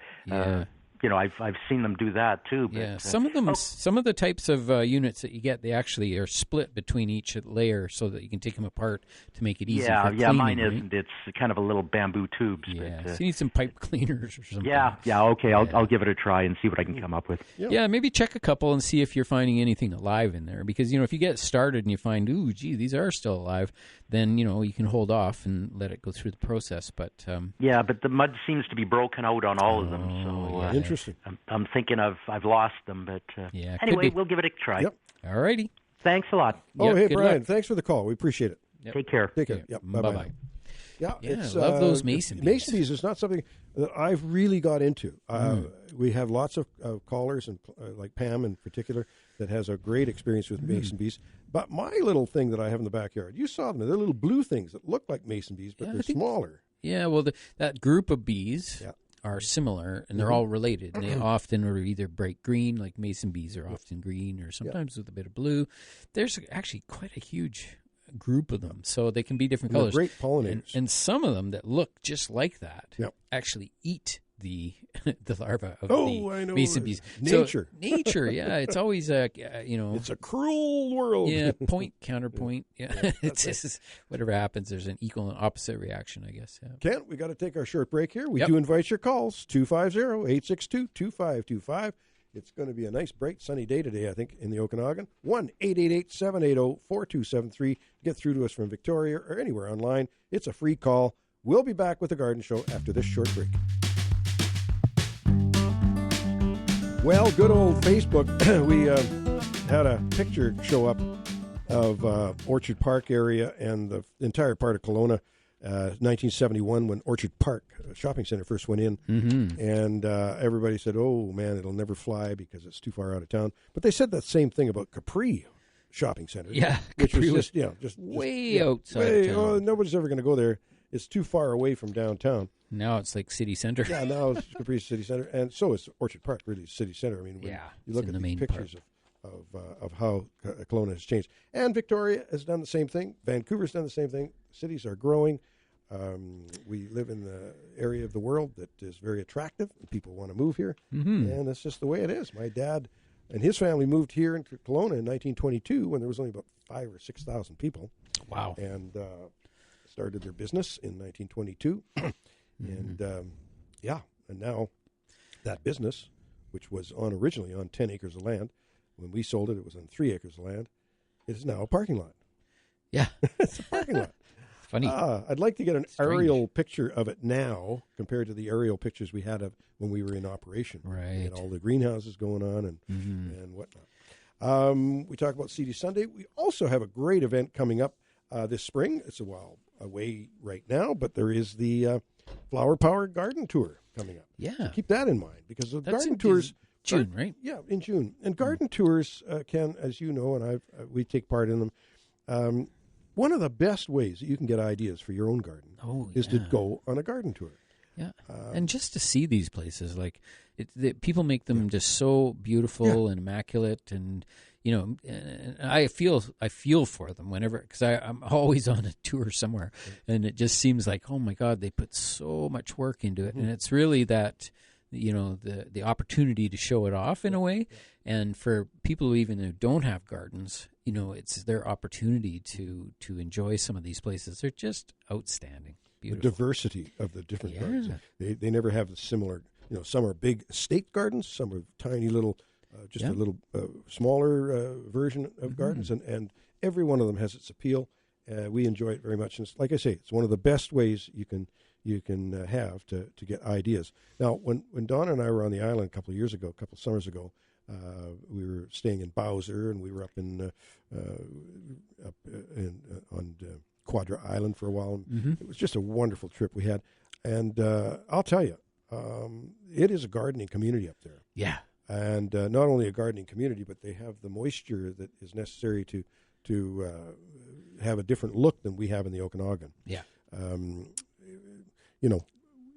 I've seen them do that too. But, some of them, some of the types of units that you get, they actually are split between each layer so that you can take them apart to make it easy. For cleaning, mine right? isn't. It's kind of a little bamboo tubes. Yeah, but, so you need some pipe cleaners or something. Okay. I'll give it a try and see what I can come up with. Yeah, maybe check a couple and see if you're finding anything alive in there. Because if you get started and you find, these are still alive, then you can hold off and let it go through the process. But but the mud seems to be broken out on all of them. So interesting. I'm thinking I've lost them, but anyway, we'll give it a try. Yep. All righty. Thanks a lot. Oh, hey, Brian, luck. thanks for the call. We appreciate it. Yep. Take care. Take care. Yep. Bye-bye. Yeah, I love those mason bees. Mason bees is not something that I've really got into. We have lots of callers, and like Pam in particular, that has a great experience with mason bees. But my little thing that I have in the backyard, you saw them. They're little blue things that look like mason bees, but they're smaller. Yeah, well, that group of bees are similar, and they're all related. And they often are either bright green, like mason bees are often green, or sometimes with a bit of blue. There's actually quite a huge group of them, so they can be different colors. Great pollinators. And some of them that look just like that actually eat the larvae of the mason bees. Nature. So, nature, it's always it's a cruel world. Yeah, point, counterpoint. Yeah, it's just whatever happens, there's an equal and opposite reaction, I guess. Yeah. Kent, we got to take our short break here. We do invite your calls, 250-862-2525. It's going to be a nice, bright, sunny day today, I think, in the Okanagan. 1-888-780-4273. Get through to us from Victoria or anywhere online. It's a free call. We'll be back with the Garden Show after this short break. Well, good old Facebook. We had a picture show up of Orchard Park area and the entire part of Kelowna, 1971, when Orchard Park Shopping Center first went in. And everybody said, oh, man, it'll never fly because it's too far out of town. But they said that same thing about Capri Shopping Center. Yeah, which Capri was just way outside of town. Oh, nobody's ever going to go there. It's too far away from downtown. Now it's like city center. Yeah, now it's Capri City Center, and so is Orchard Park, really, city center. I mean, when you look at the main pictures of how Kelowna has changed. And Victoria has done the same thing. Vancouver's done the same thing. Cities are growing. We live in the area of the world that is very attractive, and people want to move here, and that's just the way it is. My dad and his family moved here into Kelowna in 1922 when there was only about 5,000 or 6,000 people. Wow. And started their business in 1922. And and now that business, which was originally on 10 acres of land, when we sold it, it was on 3 acres of land. It is now a parking lot. Yeah. It's a parking lot. Funny. I'd like to get an aerial picture of it now compared to the aerial pictures we had of when we were in operation. Right. We had all the greenhouses going on and whatnot. We talk about CD Sunday. We also have a great event coming up this spring. It's a while away right now, but there is the Flower Power Garden Tour coming up. Yeah. So keep that in mind because the That's garden tours... June, right? Yeah, in June. And garden tours can, as you know, and we take part in them, one of the best ways that you can get ideas for your own garden is to go on a garden tour. Yeah, and just to see these places, like people make them just so beautiful and immaculate, and and I feel for them whenever, because I'm always on a tour somewhere, and it just seems like, oh my God, they put so much work into it, and it's really that the opportunity to show it off in a way, and for people who don't have gardens, it's their opportunity to enjoy some of these places. They're just outstanding. Beautiful. The diversity of the different gardens. They never have the similar, some are big estate gardens, some are tiny little just a little smaller version of gardens, and every one of them has its appeal. We enjoy it very much, and like I say, it's one of the best ways you can have to get ideas. Now, when Donna and I were on the island a couple of summers ago, we were staying in Bowser, and we were up on Quadra Island for a while. It was just a wonderful trip we had, and I'll tell you, it is a gardening community up there. Yeah, and not only a gardening community, but they have the moisture that is necessary to have a different look than we have in the Okanagan. Yeah.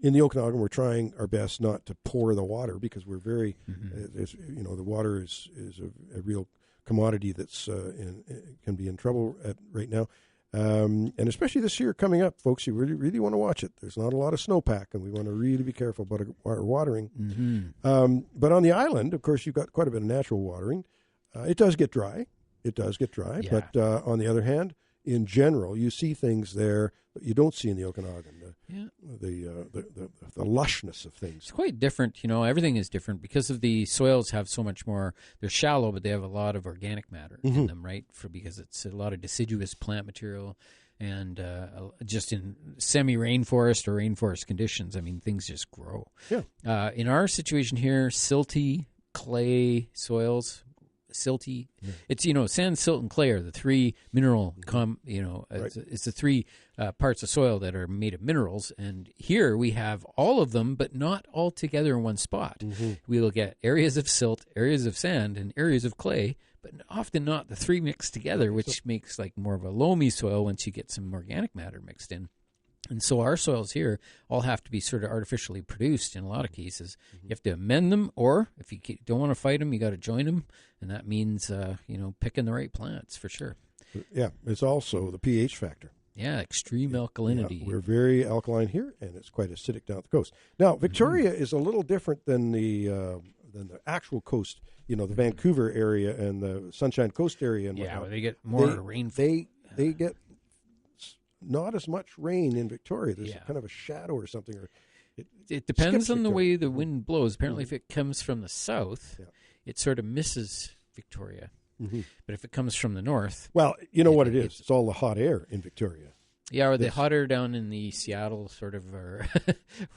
In the Okanagan, we're trying our best not to pour the water because we're very, the water is a real commodity that's can be in trouble right now. And especially this year coming up, folks, you really, really want to watch it. There's not a lot of snowpack, and we want to really be careful about our watering. But on the island, of course, you've got quite a bit of natural watering. It does get dry. Yeah. But on the other hand, in general, you see things there that you don't see in the Okanagan. The lushness of things. It's quite different. Everything is different because of the soils have so much more. They're shallow, but they have a lot of organic matter in them, right? Because it's a lot of deciduous plant material, and just in semi-rainforest or rainforest conditions, I mean, things just grow. Yeah. In our situation here, silty, clay soils. Silty, it's sand, silt, and clay are the three mineral. It's the three parts of soil that are made of minerals, and here we have all of them, but not all together in one spot. We will get areas of silt, areas of sand, and areas of clay, but often not the three mixed together, which makes like more of a loamy soil once you get some organic matter mixed in. And so our soils here all have to be sort of artificially produced in a lot of cases. You have to amend them, or if you don't want to fight them, you got to join them, and that means picking the right plants for sure. Yeah, it's also the pH factor. Yeah, extreme alkalinity. Yeah, we're very alkaline here, and it's quite acidic down the coast. Now, Victoria is a little different than the actual coast. The Vancouver area and the Sunshine Coast area, and where they get more rainfall. They get not as much rain in Victoria. There's kind of a shadow or something. Or it depends on the way the wind blows. Apparently, if it comes from the south, it sort of misses Victoria. But if it comes from the north... Well, you know what it is. It's all the hot air in Victoria. Yeah, or the hot air down in the Seattle sort of, or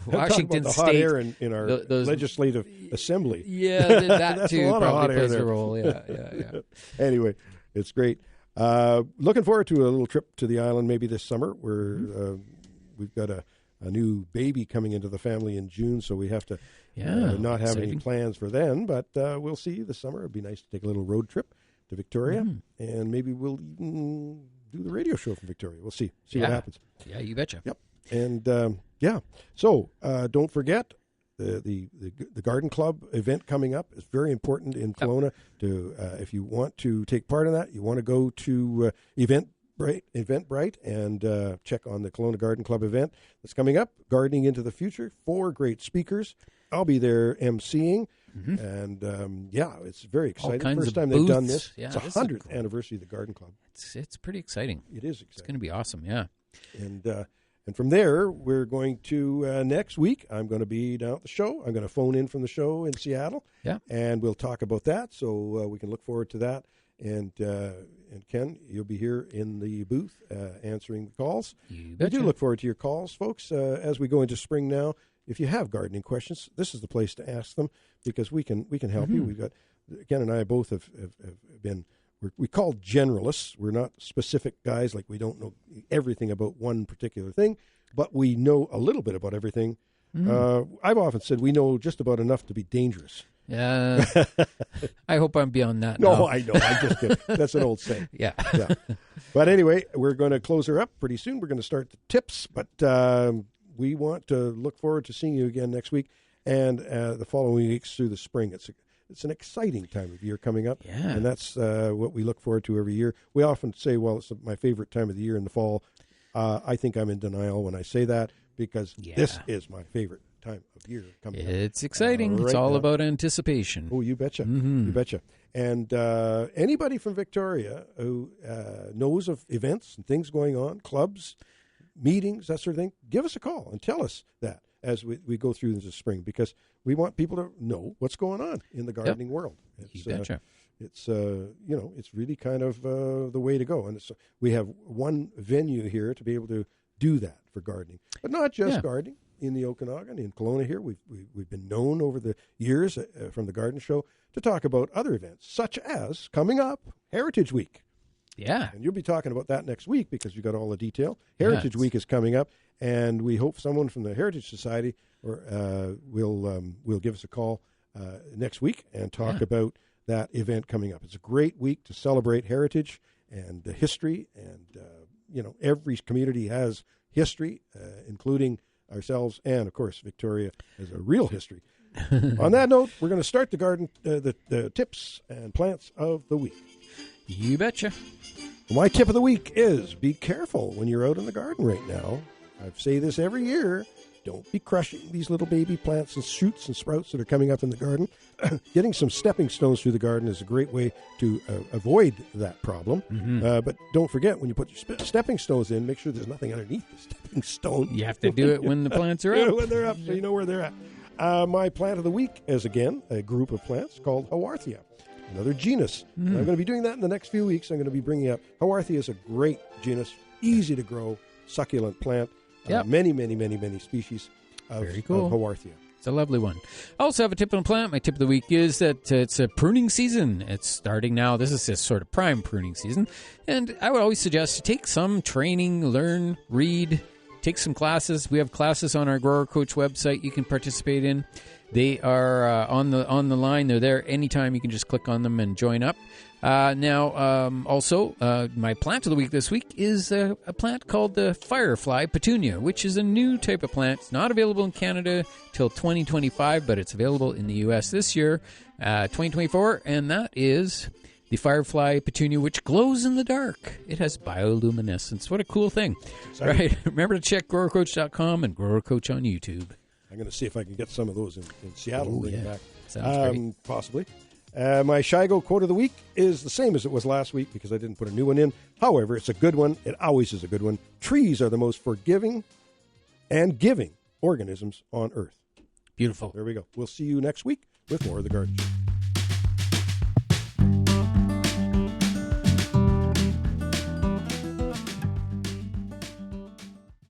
Washington State. State. Hot air in our legislative assembly. Yeah, that too probably plays a role. Yeah. Anyway, it's great. Looking forward to a little trip to the island maybe this summer. We've got a new baby coming into the family in June, so we have to not have any plans for then, but we'll see this summer. It'd be nice to take a little road trip to Victoria, and maybe we'll even do the radio show from Victoria. We'll see what happens. Yeah, you betcha. Yep. And so don't forget the Garden Club event coming up is very important in Kelowna. If you want to take part in that, you want to go to Eventbrite and check on the Kelowna Garden Club event that's coming up. Gardening into the Future, 4 great speakers. I'll be there emceeing, and it's very exciting. First time they've done this. Yeah, it's 100th anniversary of the Garden Club. It's pretty exciting. It is exciting. It's going to be awesome. Yeah, and from there, we're going to, next week, I'm going to be down at the show. I'm going to phone in from the show in Seattle. Yeah. And we'll talk about that, so we can look forward to that. And Ken, you'll be here in the booth answering the calls. You betcha. betcha. We do look forward to your calls, folks, as we go into spring now. If you have gardening questions, this is the place to ask them because we can help you. We've got, Ken and I both have been... We call generalists. We're not specific guys, like we don't know everything about one particular thing, but we know a little bit about everything. I've often said we know just about enough to be dangerous. Yeah. I hope I'm beyond that No, now. I know. I'm just kidding. That's an old saying. Yeah. But anyway, we're going to close her up pretty soon. We're going to start the tips, but we want to look forward to seeing you again next week and the following weeks through the spring. It's an exciting time of year coming up, and that's what we look forward to every year. We often say, well, it's my favorite time of the year in the fall. I think I'm in denial when I say that because this is my favorite time of year coming up. It's exciting. It's all about anticipation. Oh, you betcha. You betcha. And anybody from Victoria who knows of events and things going on, clubs, meetings, that sort of thing, give us a call and tell us that. as we go through into spring, because we want people to know what's going on in the gardening world. You betcha. It's it's really kind of the way to go, and we have one venue here to be able to do that for gardening, but not just gardening. In the Okanagan, in Kelowna here, we've been known over the years from the Garden Show to talk about other events, such as coming up Heritage Week. Yeah. And you'll be talking about that next week because you got all the detail. Heritage Week is coming up, and we hope someone from the Heritage Society will give us a call next week and talk about that event coming up. It's a great week to celebrate heritage and history, and every community has history, including ourselves, and of course Victoria has a real history. On that note, we're going to start the garden, the tips and plants of the week. You betcha. My tip of the week is be careful when you're out in the garden right now. I say this every year. Don't be crushing these little baby plants and shoots and sprouts that are coming up in the garden. Getting some stepping stones through the garden is a great way to avoid that problem. But don't forget, when you put your stepping stones in, make sure there's nothing underneath the stepping stone. You have to do it when the plants are up. When they're up, so you know where they're at. My plant of the week is, again, a group of plants called Haworthia, another genus. I'm going to be doing that in the next few weeks. I'm going to be bringing up Haworthia is a great genus, easy to grow, succulent plant. Many species of Haworthia. It's a lovely one. I also have a tip on a plant. My tip of the week is that it's a pruning season. It's starting now. This is just sort of prime pruning season. And I would always suggest to take some training, learn, read, take some classes. We have classes on our Grower Coach website you can participate in. They are on the line. They're there anytime. You can just click on them and join up. Also, my plant of the week this week is a plant called the Firefly Petunia, which is a new type of plant. It's not available in Canada till 2025, but it's available in the U.S. this year, 2024, and that is the Firefly Petunia, which glows in the dark. It has bioluminescence. What a cool thing. Right? Remember to check GrowerCoach.com and Grower Coach on YouTube. I'm going to see if I can get some of those in Seattle. Ooh, back. Sounds great. Possibly. My Shigo quote of the week is the same as it was last week because I didn't put a new one in. However, it's a good one. It always is a good one. Trees are the most forgiving and giving organisms on Earth. Beautiful. There we go. We'll see you next week with more of The Garden Show.